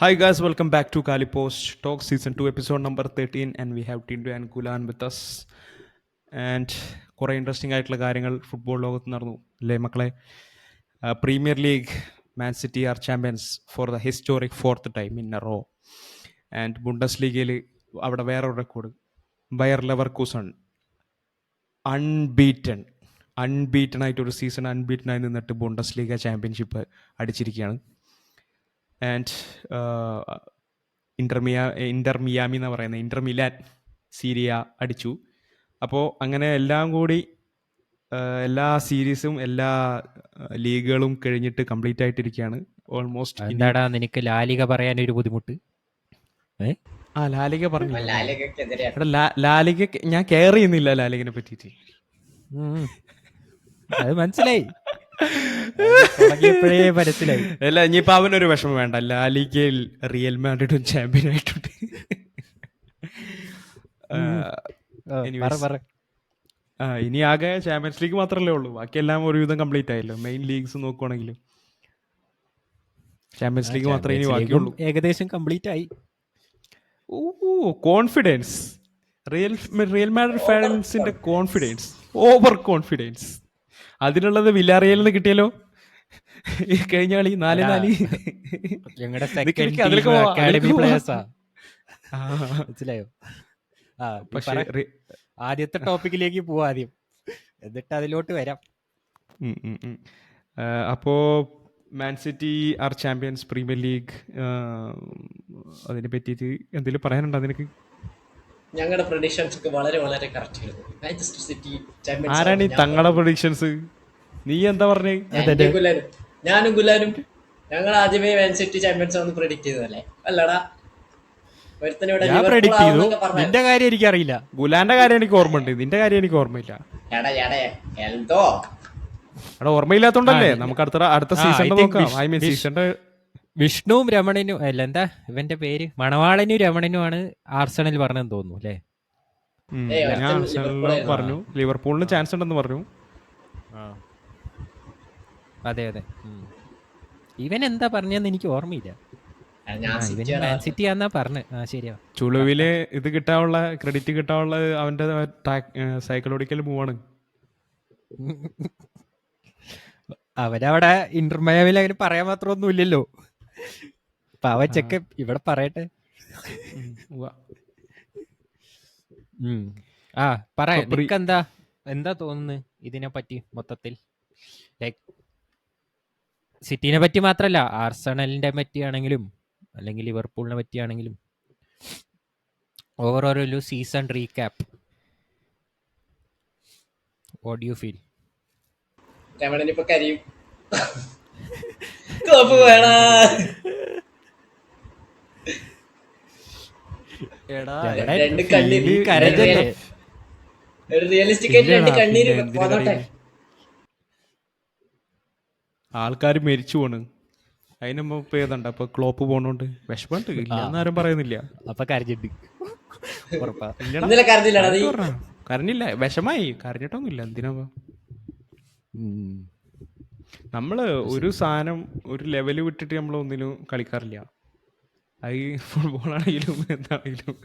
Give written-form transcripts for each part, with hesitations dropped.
Hi guys, welcome back to Kali Post Talk Season 2 episode number 13 and we have Tindu and Gulan with us. And കുറേ interesting ആയിട്ടുള്ള കാര്യങ്ങൾ football ലോകത്ത് നടന്നു അല്ലേ മക്കളെ? Premier League Man City are champions for the historic fourth time in a row. And ബുണ്ടസ് ലീഗയിൽ അവിടെ വേറൊരു റെക്കോർഡ്, ബയർ ലെവർകൂസൺ അൺബീറ്റൺ ആയിട്ടൊരു സീസൺ അൺബീറ്റനായി നിന്നിട്ട് ബുണ്ടസ് ലീഗ ചാമ്പ്യൻഷിപ്പ് അടിച്ചിരിക്കുകയാണ്. ആൻഡ് ഇന്റർ മിയാമി എന്ന് പറയുന്നത് ഇന്റർ മിലാൻ സീരിയ അടിച്ചു. അപ്പോൾ അങ്ങനെ എല്ലാം കൂടി എല്ലാ സീരീസും എല്ലാ ലീഗുകളും കഴിഞ്ഞിട്ട് കംപ്ലീറ്റ് ആയിട്ടിരിക്കുകയാണ് ഓൾമോസ്റ്റ്. എന്താടാ നിനക്ക് ലാലിക പറയാനൊരു ബുദ്ധിമുട്ട്? ആ ലാലിക പറഞ്ഞു. ലാലിഗക്കെതിരെ ലാലിക ഞാൻ കെയർ ചെയ്യുന്നില്ല ലാലിഗനെ പറ്റിയിട്ട്. അത് മനസ്സിലായി, തുടങ്ങിയപ്പോഴേ മനസ്സിലായി. അല്ല, ഇനിയിപ്പോൾ അവനൊരു വിഷമം വേണ്ട, ലാലിഗയിൽ റിയൽ മാഡ്രിഡും ചാമ്പ്യൻ ആയിട്ടുണ്ട്. ഇനി ആകെ ചാമ്പ്യൻസ് ലീഗ് മാത്രമല്ലേ ഉള്ളൂ, ബാക്കിയെല്ലാം ഒരുവിധം കംപ്ലീറ്റ് ആയല്ലോ. മെയിൻ ലീഗ്സ് നോക്കുവാണെങ്കിൽ ചാമ്പ്യൻസ് ലീഗ് മാത്രമേ ഇനി ബാക്കിയുള്ളൂ. ഏകദേശം കംപ്ലീറ്റ് ആയി. കോൺഫിഡൻസ്, റിയൽ മാഡ്രിഡ് ഫാൻസിന്റെ കോൺഫിഡൻസ്, ഓവർ കോൺഫിഡൻസ്. അതിനുള്ളത് വില്ലാറിയലിന് കിട്ടിയല്ലോ ഈ കഴിഞ്ഞ കളി 4-4. മനസ്സിലായോ? പക്ഷേ ആദ്യത്തെ ടോപ്പിക്കിലേക്ക് പോവാ ആദ്യം, എന്നിട്ട് അതിലോട്ട് വരാം. അപ്പോ Man City are champions Premier League. അതിനെ പറ്റിയിട്ട് എന്തെങ്കിലും പറയാനുണ്ടോ നിനക്ക്? ഞങ്ങളുടെ പ്രഡിക്ഷൻസ് വളരെ വളരെ കറക്റ്റ് ആയിരുന്നു. Manchester city champions. ആരാണ് ഈ തങ്ങളുടെ പ്രഡിക്ഷൻസ്? നീ എന്താ പറഞ്ഞേ? ഞാനും ഗുലാനും ഞങ്ങൾ ആദ്യമേ മാൻ സിറ്റി ചാമ്പ്യൻസ് ആണെന്ന് പ്രെഡിക്റ്റ് ചെയ്തതല്ലേ? അല്ലടാ, ഞാൻ പ്രെഡിക്റ്റ് ചെയ്തു. നിന്റെ കാര്യം എനിക്കറിയില്ല. ഗുലാന്റെ കാര്യം എനിക്ക് ഓർമ്മയുണ്ട്, നിന്റെ കാര്യം എനിക്ക് ഓർമ്മയില്ല. എന്തോ അവിടെ ഓർമ്മയില്ലാത്തോണ്ടല്ലേ നമുക്ക് അടുത്ത സീസണിൽ നോക്കാം. ഐ മീൻ സീസണിന്റെ വിഷ്ണുവും രമണനും അല്ല, എന്താ ഇവന്റെ പേര്, മണവാളനും രമണനുമാണ് ആർസണൽ പറഞ്ഞെന്ന് തോന്നുന്നു അല്ലേ? ഞാൻ ആർസണലിന് പറഞ്ഞു, ലിവർപൂളിന് ചാൻസ് ഉണ്ടെന്ന് പറഞ്ഞു. അതെ അതെ. ഇവൻ എന്താ പറഞ്ഞെന്ന് എനിക്ക് ഓർമ്മയില്ല. മാൻ സിറ്റി ആന്നാ പറഞ്ഞ്. ശരിയാ, ചുളുവില് ഇത് കിട്ടാനുള്ള ക്രെഡിറ്റ് കിട്ടാനുള്ള അവന്റെ സൈക്കോളജിക്കൽ മൂവാണ്. അവനവിടെ ഇന്റർമയാവിൽ അങ്ങനെ പറയാൻ മാത്രമൊന്നും ഇല്ലല്ലോ. അപ്പൊ അവൻ ചെക്ക് ഇവിടെ പറയട്ടെ. പറയാ, നിനക്ക് എന്താ തോന്നുന്നു ഇതിനെ പറ്റി മൊത്തത്തിൽ? ലൈക്ക് സിറ്റിനെ പറ്റി മാത്രല്ല, ആർസണലിന്റെ പറ്റിയാണെങ്കിലും അല്ലെങ്കിൽ ലിവർപൂളിനെ പറ്റിയാണെങ്കിലും ഓവറോൾ ഒരു season recap. What you feel? രമണനിപ്പോ കരിയും. കോപ്പ് വേണ രണ്ട് കണ്ണീര്, റിയലിസ്റ്റിക് ആയിട്ട് രണ്ട് കണ്ണീര് പോന്നോട്ടെ. ആൾക്കാർ മരിച്ചു പോണ്, അതിന് മുമ്പ് ഏതാണ്ട് അപ്പൊ ക്ലോപ്പ് പോണോണ്ട് വിഷമമുണ്ട്. ഇല്ലാരും പറയുന്നില്ല. അപ്പൊ കരഞ്ഞിട്ട് ഇന്നലെ കരഞ്ഞില്ലടാ നീ? കരഞ്ഞില്ല, വിഷമായി. കരഞ്ഞിട്ടൊന്നുമില്ല. എന്തിനാ നമ്മള് ഒരു സാധനം ഒരു ലെവല് വിട്ടിട്ട് നമ്മൾ ഒന്നിനും കളിക്കാറില്ല. അത് ഫുട്ബോൾ ആണെങ്കിലും എന്താണെങ്കിലും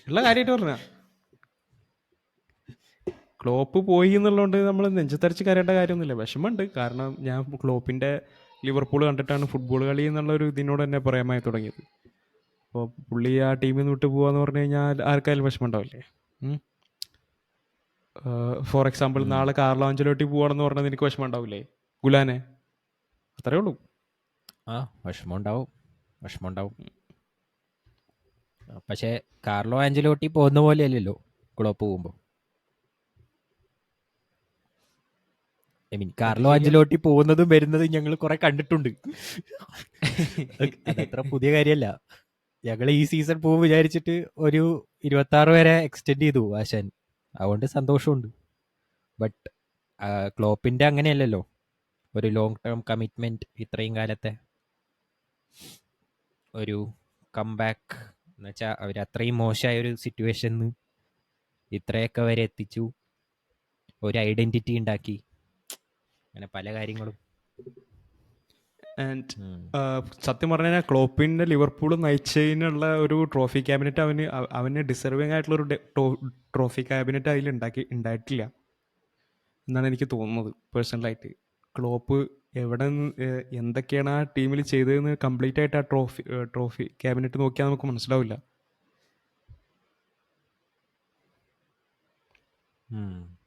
ഉള്ള കാര്യമായിട്ട് പറഞ്ഞ. ക്ലോപ്പ് പോയി എന്നുള്ളതുകൊണ്ട് നമ്മൾ നെഞ്ചത്തരച്ച് കരയേണ്ട കാര്യമൊന്നുമില്ല. വിഷമമുണ്ട്, കാരണം ഞാൻ ക്ലോപ്പിൻ്റെ ലിവർപൂൾ കണ്ടിട്ടാണ് ഫുട്ബോൾ കളി എന്നുള്ള ഇതിനോട് തന്നെ പറയാമായി തുടങ്ങിയത്. അപ്പോൾ പുള്ളി ആ ടീമിൽ നിന്ന് വിട്ട് പോകാന്ന് പറഞ്ഞു കഴിഞ്ഞാൽ ആർക്കായാലും വിഷമം ഉണ്ടാവില്ലേ? ഫോർ എക്സാമ്പിൾ നാളെ കാർലോ ആഞ്ചലോട്ടി പോവാണെന്ന് പറഞ്ഞാൽ എനിക്ക് വിഷമം ഉണ്ടാവില്ലേ ഗുലാനെ? അത്രേ ഉള്ളൂ. വിഷമം ഉണ്ടാവും. പക്ഷെ കാർലോ ആഞ്ചലോട്ടി പോകുന്ന പോലെ അല്ലല്ലോ ക്ലോപ്പ് പോകുമ്പോ. ഐ മീൻ കാർലോ ആഞ്ചലോട്ടി പോകുന്നതും വരുന്നതും ഞങ്ങൾ കുറെ കണ്ടിട്ടുണ്ട്. അതത്ര പുതിയ കാര്യമല്ല. ഞങ്ങൾ ഈ സീസൺ പോകും വിചാരിച്ചിട്ട് ഒരു 26 വരെ എക്സ്റ്റെൻഡ് ചെയ്തു ആശാൻ. അതുകൊണ്ട് സന്തോഷമുണ്ട്. ബട്ട് ക്ലോപ്പിന്റെ അങ്ങനെയല്ലല്ലോ, ഒരു ലോങ് ടേം കമ്മിറ്റ്മെന്റ്. ഇത്രയും കാലത്തെ ഒരു കംബാക്ക് എന്ന് വെച്ചാൽ അവർ അത്രയും മോശമായ ഒരു സിറ്റുവേഷനിൽ ഇത്രയൊക്കെ വരെ എത്തിച്ചു, ഒരു ഐഡന്റിറ്റി ഉണ്ടാക്കി, അങ്ങനെ പല കാര്യങ്ങളും. ആൻഡ് സത്യം പറഞ്ഞു കഴിഞ്ഞാൽ ക്ലോപ്പിൻ്റെ ലിവർപൂൾ നയിച്ചതിനുള്ള ഒരു ട്രോഫി ക്യാബിനറ്റ് അവന് ഡിസർവിങ് ആയിട്ടുള്ളൊരു ട്രോഫി ക്യാബിനറ്റ് അതിൽ ഉണ്ടായിട്ടില്ല എന്നാണ് എനിക്ക് തോന്നുന്നത് പേഴ്സണലായിട്ട്. ക്ലോപ്പ് എവിടെ എന്തൊക്കെയാണ് ആ ടീമിൽ ചെയ്തതെന്ന് കംപ്ലീറ്റ് ആയിട്ട് ആ ട്രോഫി ക്യാബിനറ്റ് നോക്കിയാൽ നമുക്ക് മനസ്സിലാവില്ല.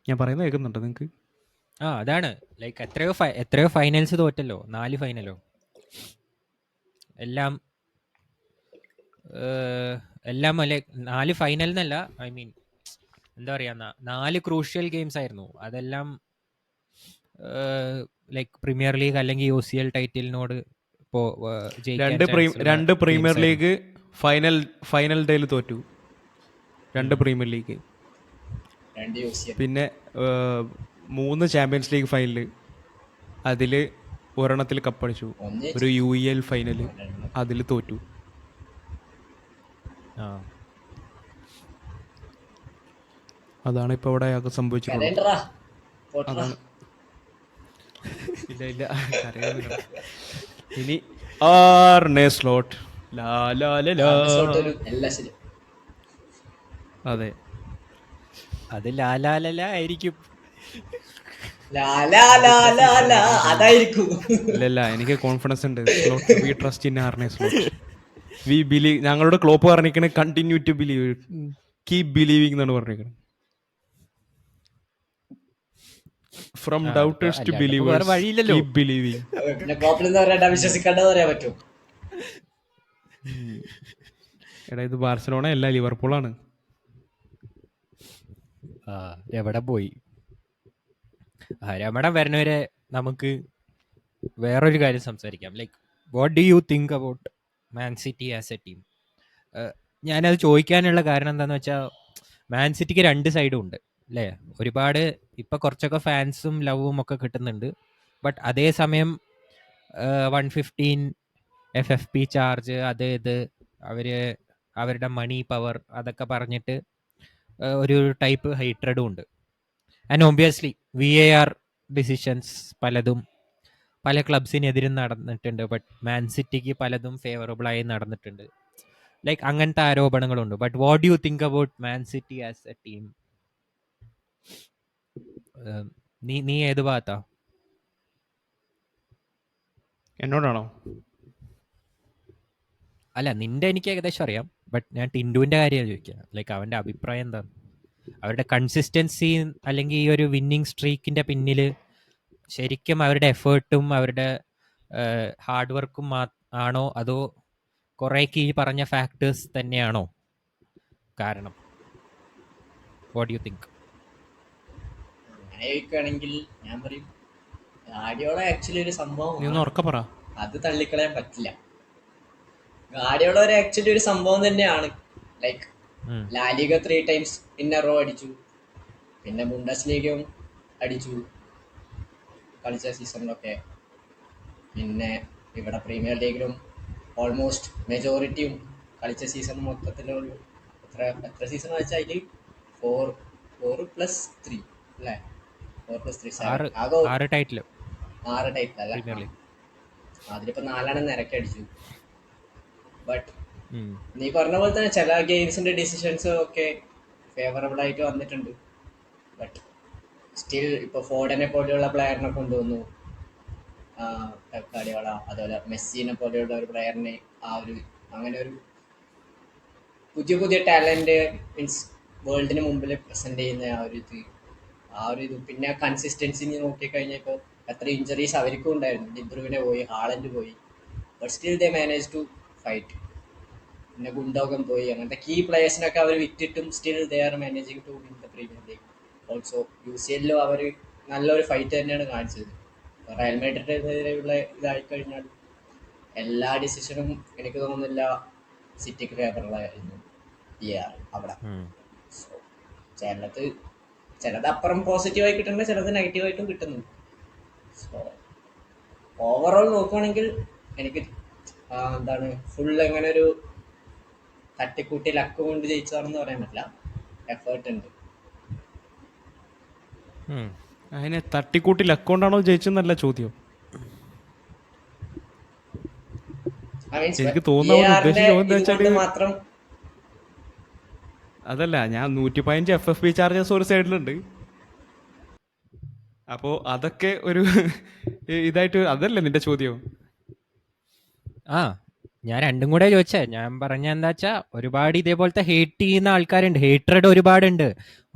ഞാൻ പറയുന്നത് കേൾക്കുന്നുണ്ടോ നിങ്ങൾക്ക്? അതാണ് ലൈക്ക് എത്രയോ ഫൈനൽസ് തോറ്റല്ലോ, 4 ഫൈനലോ എല്ലാം ലൈക്ക് 4 ഫൈനൽ എന്നല്ല, ഐ മീൻ എന്താ പറയാ, 4 ക്രൂഷ്യൽ ഗെയിംസ് ആയിരുന്നു. അതെല്ലാം ലൈക്ക് പ്രീമിയർ ലീഗ് അല്ലെങ്കിൽ UCL ടൈറ്റിലിനോട് രണ്ട് പ്രീമിയർ ലീഗ് ഫൈനൽ ഡേയിൽ തോറ്റു, 2 പ്രീമിയർ ലീഗ്, പിന്നെ 3 ചാമ്പ്യൻസ് ലീഗ് ഫൈനല്, അതിൽ ഒരെണ്ണത്തിൽ കപ്പടിച്ചു, ഒരു UEL ഫൈനല് അതിൽ തോറ്റു. അതാണ് ഇപ്പൊ ഇവിടെ അയാൾക്ക് സംഭവിച്ചിട്ടുള്ളത്. അതാണ് ഇല്ല അറിയാമില്ല. ഇനി ആർനെ സ്ലോട്ട് അതെ, അത് ലാലാലല ആയിരിക്കും. അതായിരിക്കും. ഇല്ല എനിക്ക് കോൺഫിഡൻസ് ഉണ്ട്. Slot we trust in Arne Slot. We believe. ഞങ്ങളുടെ ക്ലോപ്പ് പറഞ്ഞിരിക്കണേ continue to believe, keep believing എന്നാണ് പറഞ്ഞിരിക്കുന്നത്. From doubters to believers, keep believing. വിശ്വസിക്കേണ്ടത് പറയാൻ പറ്റും. എടാ ഇത് ബാർസലോണ അല്ല, ലിവർപൂളാണ്. എവിടെ പോയി രമണൻ വരുന്നവരെ നമുക്ക് വേറൊരു കാര്യം സംസാരിക്കാം. Like what do you think about Man City as a team? ഞാനത് ചോദിക്കാനുള്ള കാരണം എന്താണെന്ന് വെച്ചാൽ, മാൻ സിറ്റിക്ക് 2 സൈഡും ഉണ്ട് അല്ലേ. ഒരുപാട് ഇപ്പം കുറച്ചൊക്കെ ഫാൻസും ലവും ഒക്കെ കിട്ടുന്നുണ്ട്. ബട്ട് അതേസമയം 115 FFP ചാർജ്, അത് ഇത് അവരുടെ മണി പവർ അതൊക്കെ പറഞ്ഞിട്ട് ഒരു ടൈപ്പ് ഹൈട്രഡും ഉണ്ട്. ആൻഡ് ഒബ്വിയസ്ലി VAR ഡിസിഷൻസ് പലതും പല ക്ലബ്സിനെതിരും നടന്നിട്ടുണ്ട്. ബട്ട് മാൻ സിറ്റിക്ക് പലതും ഫേവറബിളായി നടന്നിട്ടുണ്ട്. ലൈക്ക് അങ്ങനത്തെ ആരോപണങ്ങളുണ്ട്. But what do you think about Man City as a team? നീ ഏത് ഭാഗത്താ? എന്നോടാണോ? അല്ല, നിന്റെ എനിക്ക് ഏകദേശം അറിയാം. ബട്ട് ഞാൻ ടിൻഡുവിൻ്റെ കാര്യമാണ് ചോദിക്കുക. ലൈക്ക് അവൻ്റെ അഭിപ്രായം എന്താണ്? അവരുടെ കൺസിസ്റ്റൻസി അല്ലെങ്കിൽ ഈ ഒരു വിന്നിങ് സ്ട്രീക്കിൻ്റെ പിന്നിൽ ശരിക്കും അവരുടെ എഫേർട്ടും അവരുടെ ഹാർഡ് വർക്കും ആണോ, അതോ കുറേക്ക് ഈ പറഞ്ഞ ഫാക്ടേഴ്സ് തന്നെയാണോ കാരണം? What you think? ചോദിക്കുകയാണെങ്കിൽ ഞാൻ പറയും ഗാർഡിയോള ആക്ച്വലി ഒരു സംഭവം, അത് തള്ളിക്കളയാൻ പറ്റില്ല. ഗാർഡിയോള ആക്ച്വലി ഒരു സംഭവം തന്നെയാണ്. Like La 3 times in a row അടിച്ചു, പിന്നെ ബുണ്ടസ് ലീഗയും അടിച്ചു കളിച്ച സീസണിലൊക്കെ, പിന്നെ ഇവിടെ പ്രീമിയർ ലീഗിലും ഓൾമോസ്റ്റ് മെജോറിറ്റിയും കളിച്ച സീസൺ മൊത്തത്തിലൊരു എത്ര സീസൺ വെച്ചാൽ അതിൽ 4+3 അല്ലേ, 4+3 6 ടൈറ്റിൽ അല്ല, അതിലിപ്പോ 4 നിരക്കി അടിച്ചു. ബട്ട് നീ പറഞ്ഞ പോലെ തന്നെ ചില ഗെയിംസിന്റെ ഡിസിഷൻസ് ഒക്കെ ഫേവറബിൾ ആയിട്ട് വന്നിട്ടുണ്ട്. ബട്ട് സ്റ്റിൽ ഇപ്പൊ ഫോർഡനെ പോലെയുള്ള പ്ലെയറിനെ കൊണ്ടുവന്നു ഗാർഡിയോള, അതുപോലെ മെസ്സിനെ പോലെയുള്ള ഒരു പ്ലെയറിനെ അങ്ങനെ ഒരു പുതിയ ടാലന്റ് മീൻസ് വേൾഡിന് മുമ്പിൽ പ്രസന്റ് ചെയ്യുന്ന ആ ഒരു ഇത് പിന്നെ കൺസിസ്റ്റൻസി നോക്കിക്കഴിഞ്ഞാൽ ഇപ്പോൾ എത്ര ഇഞ്ചറീസ് അവർക്കും ഉണ്ടായിരുന്നു. ഡിബ്രൂവിനെ പോയി, ഹാളൻഡ് പോയി, but still they manage to fight. പിന്നെ ഗുണ്ടോഗൻ പോയി, അങ്ങനത്തെ കീ പ്ലേയേഴ്സിനൊക്കെ അവർ വിറ്റിട്ടും still they are managing to win the Premier League. Also UCL അവർ നല്ലൊരു ഫൈറ്റ് തന്നെയാണ് കാണിച്ചത്. റയൽ മാഡ്രിഡിനെതിരെയുള്ള ഇതായിക്കഴിഞ്ഞാൽ എല്ലാ ഡിസിഷനും എനിക്ക് തോന്നുന്നില്ല സിറ്റിക്ക് ഫേവറബിളായിരുന്നു അവിടെ. സോ ചിലത് അപ്പുറം പോസിറ്റീവായി കിട്ടുന്നുണ്ട്, ചിലത് നെഗറ്റീവായിട്ടും കിട്ടുന്നു. സോ ഓവറോൾ നോക്കുകയാണെങ്കിൽ എനിക്ക് ഫുൾ എങ്ങനെ ഒരു തട്ടിക്കൂട്ടി ലക്ക് കൊണ്ട് ജയിച്ചതാണെന്ന് പറയാൻ പറ്റില്ല. എഫേർട്ട് ഉണ്ട്. അതിനെ തട്ടിക്കൂട്ടി ലക്ക് കൊണ്ടാണോ ജയിച്ചെന്നല്ല ചോദ്യം. എനിക്ക് വി തോന്നുന്ന എ അവൻ ആറിന്റെ ഉദ്ദേശിച്ച ചോദ്യം എന്താ ഇത് കൊണ്ട് വെച്ചാല് മാത്രം അതല്ല, ഞാൻ 115 FFP ചാർജസ് ഒരു സൈഡിലുണ്ട്. അപ്പോ അതൊക്കെ ഒരു ഇതായിട്ട് അതല്ലേ നിന്റെ ചോദ്യം? ആ ഞാൻ രണ്ടും കൂടെ ചോദിച്ചേ. ഞാൻ പറഞ്ഞ എന്താ വെച്ചാ ഒരുപാട് ഇതേപോലത്തെ ഹേറ്റ് ചെയ്യുന്ന ആൾക്കാരുണ്ട്, ഹേറ്റഡ് ഒരുപാടുണ്ട്.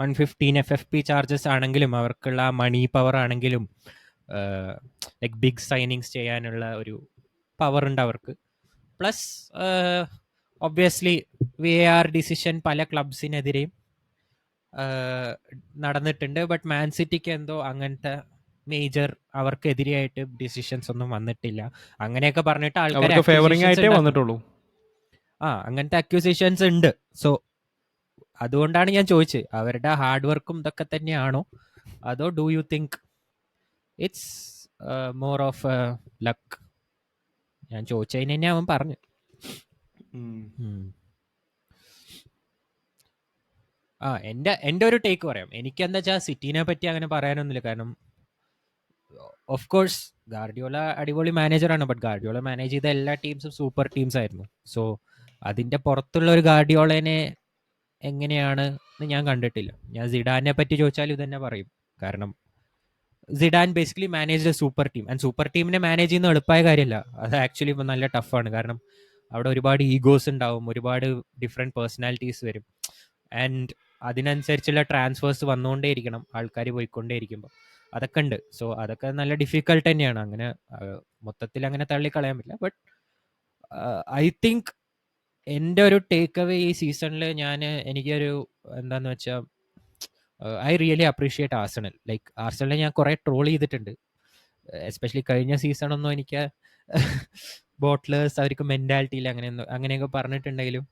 115 FFP ചാർജസ് ആണെങ്കിലും അവർക്കുള്ള മണി പവർ ആണെങ്കിലും ലൈക്ക് ബിഗ് സൈനിങ്സ് ചെയ്യാനുള്ള ഒരു പവർ ഉണ്ട് അവർക്ക്. പ്ലസ് ഒബ്വിയസ്ലി VAR ഡിസിഷൻ പല ക്ലബ്സിനെതിരെയും നടന്നിട്ടുണ്ട്. ബട്ട് മാൻ സിറ്റിക്ക് എന്തോ അങ്ങനത്തെ മേജർ അവർക്കെതിരെയായിട്ട് ഡിസിഷൻസ് ഒന്നും വന്നിട്ടില്ല. അങ്ങനെയൊക്കെ പറഞ്ഞിട്ട് ആൾക്കാർ അവർക്ക് ഫേവറിംഗ് അക്യൂസേഷൻസ് ആയിട്ടേ ഉണ്ടാക്കും. വന്നിട്ടുള്ളൂ. അങ്ങനത്തെ അക്യൂസേഷൻസ് ഉണ്ട്. സോ അതുകൊണ്ടാണ് ഞാൻ ചോദിച്ചത്, അവരുടെ ഹാർഡ് വർക്കും ഇതൊക്കെ തന്നെയാണോ, അതോ do you think it's more of luck? ഞാൻ ചോദിച്ചതിന് തന്നെ അവൻ പറഞ്ഞു. എൻ്റെ ഒരു ടേക്ക് പറയാം. എനിക്കെന്താ വെച്ചാൽ സിറ്റീനെ പറ്റി അങ്ങനെ പറയാനൊന്നുമില്ല. കാരണം ഓഫ് കോഴ്സ് ഗാർഡിയോള അടിപൊളി മാനേജറാണ്, ബട്ട് ഗാർഡിയോള മാനേജ് ചെയ്ത എല്ലാ ടീംസും സൂപ്പർ ടീംസ് ആയിരുന്നു. സോ അതിൻ്റെ പുറത്തുള്ള ഒരു ഗാർഡിയോളനെ എങ്ങനെയാണ് എന്ന് ഞാൻ കണ്ടിട്ടില്ല. ഞാൻ സിഡാനെ പറ്റി ചോദിച്ചാലും ഇതന്നെ പറയും. കാരണം sedan basically manage A super team, and super ടീമിനെ മാനേജ് ചെയ്യുന്ന എളുപ്പമായ കാര്യമല്ല. അത് ആക്ച്വലി ഇപ്പം നല്ല ടഫാണ്. കാരണം അവിടെ ഒരുപാട് ഈഗോസ് ഉണ്ടാവും, ഒരുപാട് ഡിഫറെൻറ്റ് പേഴ്സണാലിറ്റീസ് വരും, ആൻഡ് അതിനനുസരിച്ചുള്ള ട്രാൻസ്ഫേഴ്സ് വന്നുകൊണ്ടേ ഇരിക്കണം, ആൾക്കാർ പോയിക്കൊണ്ടേ ഇരിക്കുമ്പോൾ. അതൊക്കെ ഉണ്ട്. സോ അതൊക്കെ നല്ല ഡിഫിക്കൽട്ട് തന്നെയാണ്. അങ്ങനെ മൊത്തത്തിൽ അങ്ങനെ തള്ളിക്കളയാൻ പറ്റില്ല. ബട്ട് ഐ തിങ്ക് എൻ്റെ ഒരു ടേക്ക് അവേ ഈ സീസണിൽ എനിക്കൊരു എന്താന്ന് വെച്ചാൽ I really appreciate Arsenal. Like ആർസണലിനെ ഞാൻ കുറേ ട്രോൾ ചെയ്തിട്ടുണ്ട്, എസ്പെഷ്യലി കഴിഞ്ഞ സീസണൊന്നും എനിക്ക് ബോട്ട്ലേഴ്സ് അവർക്ക് മെൻറ്റാലിറ്റിയിൽ അങ്ങനെയൊക്കെ പറഞ്ഞിട്ടുണ്ടെങ്കിലും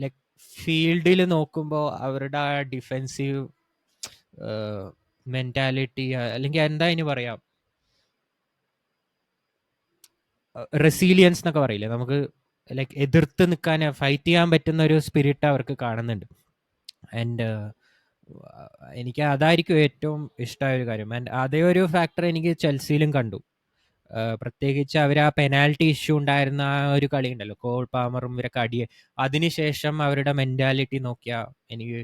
ലൈക്ക് ഫീൽഡിൽ നോക്കുമ്പോൾ അവരുടെ ആ ഡിഫെൻസീവ് മെൻറ്റാലിറ്റി, അല്ലെങ്കിൽ എന്താ ഇനി പറയാം, റെസീലിയൻസ് എന്നൊക്കെ പറയില്ലേ, നമുക്ക് ലൈക്ക് എതിർത്ത് നിൽക്കാൻ, ഫൈറ്റ് ചെയ്യാൻ പറ്റുന്ന ഒരു സ്പിരിറ്റ് അവർക്ക് കാണുന്നുണ്ട്. ആൻഡ് എനിക്ക് അതായിരിക്കും ഏറ്റവും ഇഷ്ടമായ ഒരു കാര്യം. ആൻഡ് അതേ ഒരു ഫാക്ടർ എനിക്ക് ചെൽസിയിലും കണ്ടു. പ്രത്യേകിച്ച് അവർ ആ പെനാൽറ്റി ഇഷ്യൂ ഉണ്ടായിരുന്ന ആ ഒരു കളി ഉണ്ടല്ലോ, കോൾ പാമറും ഇവരൊക്കെ അതിനുശേഷം അവരുടെ മെൻറ്റാലിറ്റി നോക്കിയാൽ എനിക്ക്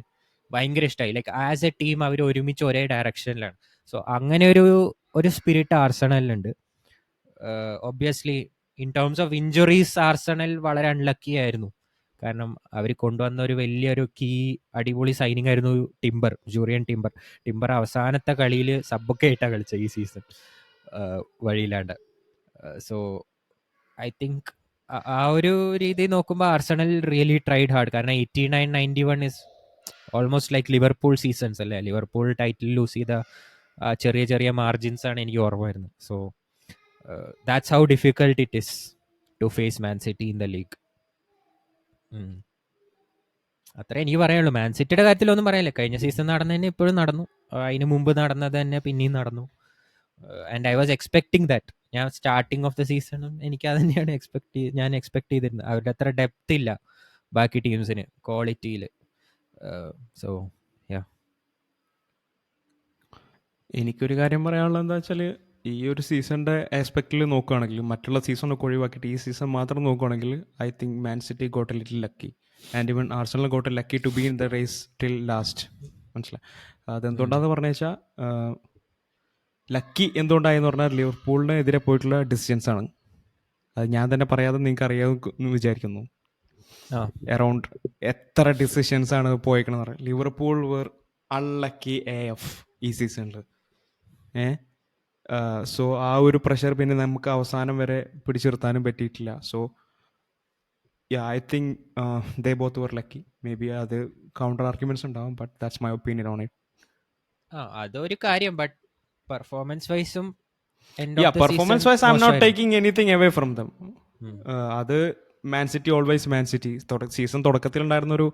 ഭയങ്കര ഇഷ്ടമായി. ലൈക്ക് ആസ് എ ടീം അവർ ഒരുമിച്ച് ഒരേ ഡയറക്ഷനിലാണ്. സോ അങ്ങനെ ഒരു സ്പിരിറ്റ് ആർസണലിലുണ്ട്. Obviously in terms of injuries Arsenal വളരെ അൺലക്കി ആയിരുന്നു. കാരണം അവർ കൊണ്ടുവന്ന ഒരു വലിയൊരു അടിപൊളി സൈനിങ് ആയിരുന്നു ജൂറിയൻ ടിംബർ അവസാനത്തെ കളിയിൽ സബ്ബൊക്കെ ആയിട്ടാണ് കളിച്ചത് ഈ സീസൺ, വഴിയില്ലാണ്ട്. സോ ഐ തിങ്ക് ആ ഒരു രീതി നോക്കുമ്പോൾ ആർസണൽ റിയലി ട്രൈഡ് ഹാർഡ്. കാരണം 89-91 is almost like Liverpool seasons അല്ലേ. ലിവർപൂൾ ടൈറ്റിൽ ലൂസ് ചെയ്ത ചെറിയ ചെറിയ മാർജിൻസ് ആണ് എനിക്ക് ഓർമ്മ വരുന്നത്. So that's how difficult it is to face Man City in the league. അത്രേ എനിക്ക് പറയാനുള്ളൂ. മാൻ സിറ്റിയുടെ കാര്യത്തിലൊന്നും പറയാനില്ല. കഴിഞ്ഞ സീസൺ നടന്നതന്നെ ഇപ്പോഴും നടന്നു, അതിന് മുമ്പ് നടന്നത് തന്നെ പിന്നെയും നടന്നു. And I was expecting that. ഞാൻ സ്റ്റാർട്ടിങ് ഓഫ് ദ സീസണും എനിക്ക് അത് തന്നെയാണ് എക്സ്പെക്ട് ചെയ്തിരുന്നത്. അവരുടെ അത്ര ഡെപ്ത് ഇല്ല ബാക്കി ടീംസിന് ക്വാളിറ്റിയിൽ. സോ യാ, എനിക്കൊരു കാര്യം പറയാനുള്ളത് എന്താ വെച്ചാൽ, ഈ ഒരു സീസണിൻ്റെ ആസ്പെക്റ്റിൽ നോക്കുകയാണെങ്കിൽ, മറ്റുള്ള സീസണൊക്കെ ഒഴിവാക്കിയിട്ട് ഈ സീസൺ മാത്രം നോക്കുകയാണെങ്കിൽ, I think Man City got a little lucky, and even Arsenal got a lucky to be in the race till last. മനസ്സിലായി? അതെന്തുകൊണ്ടാണെന്ന് പറഞ്ഞു വെച്ചാൽ, ലക്കി എന്തുകൊണ്ടായെന്ന് പറഞ്ഞാൽ ലിവർപൂളിന് എതിരെ പോയിട്ടുള്ള ഡിസിഷൻസ് ആണ്. അത് ഞാൻ തന്നെ പറയാതെ നിങ്ങൾക്ക് അറിയാമെന്ന് വിചാരിക്കുന്നു. അറൗണ്ട് എത്ര ഡിസിഷൻസ് ആണ് പോയേക്കണെന്ന് പറയാം. ലിവർപൂൾ വേർ അൺലക്കി AF ഈ സീസണിൽ. സോ ആ ഒരു പ്രഷർ പിന്നെ നമുക്ക് അവസാനം വരെ പിടിച്ചു നിർത്താനും പറ്റിയിട്ടില്ല. So I think they both were lucky. Maybe അത് കൗണ്ടർ ആർഗ്യുമെന്റ്സ് ഉണ്ടാവും, but that's my opinion on it. അതൊരു കാര്യം. ബട്ട് പെർഫോമൻസ് വൈസും performance wise I am not taking anything away from them. അത് Man City always Man City. Season തുടക്കത്തിലുണ്ടായിരുന്നൊരു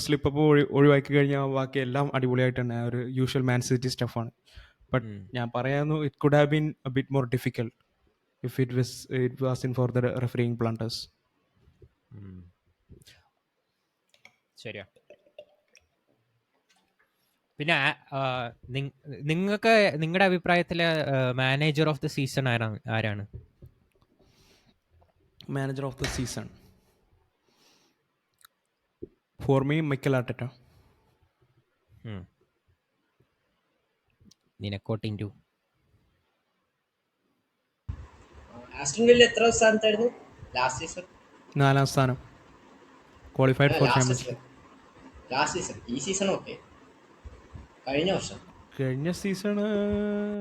slip up ഒഴിവാക്കി കഴിഞ്ഞാൽ ബാക്കി എല്ലാം അടിപൊളിയായിട്ട് തന്നെ ഒരു യൂഷ്വൽ മാൻ സിറ്റി സ്റ്റഫാണ്. ബട്ട് ഞാൻ പറയാന്നു, it could have been a bit more difficult if it was in for the refereeing planters. ശരിയാ. പിന്നെ നിങ്ങൾക്ക് നിങ്ങളുടെ അഭിപ്രായത്തിൽ മാനേജർ ഓഫ് ദ സീസൺ ആരാണ്? Manager of the season for me Mikel Arteta. നിനക്കോട്ടിൻറ്റു ആസ്റ്റൺ വില്ല എത്ര സ്ഥാനത്തായിരുന്നു ലാസ്റ്റ് സീസൺ? 4ാം സ്ഥാനം, qualified for championship. Last season. ഈ സീസൺ ഓക്കെ. കഴിഞ്ഞ വർഷം കഴിഞ്ഞ സീസൺ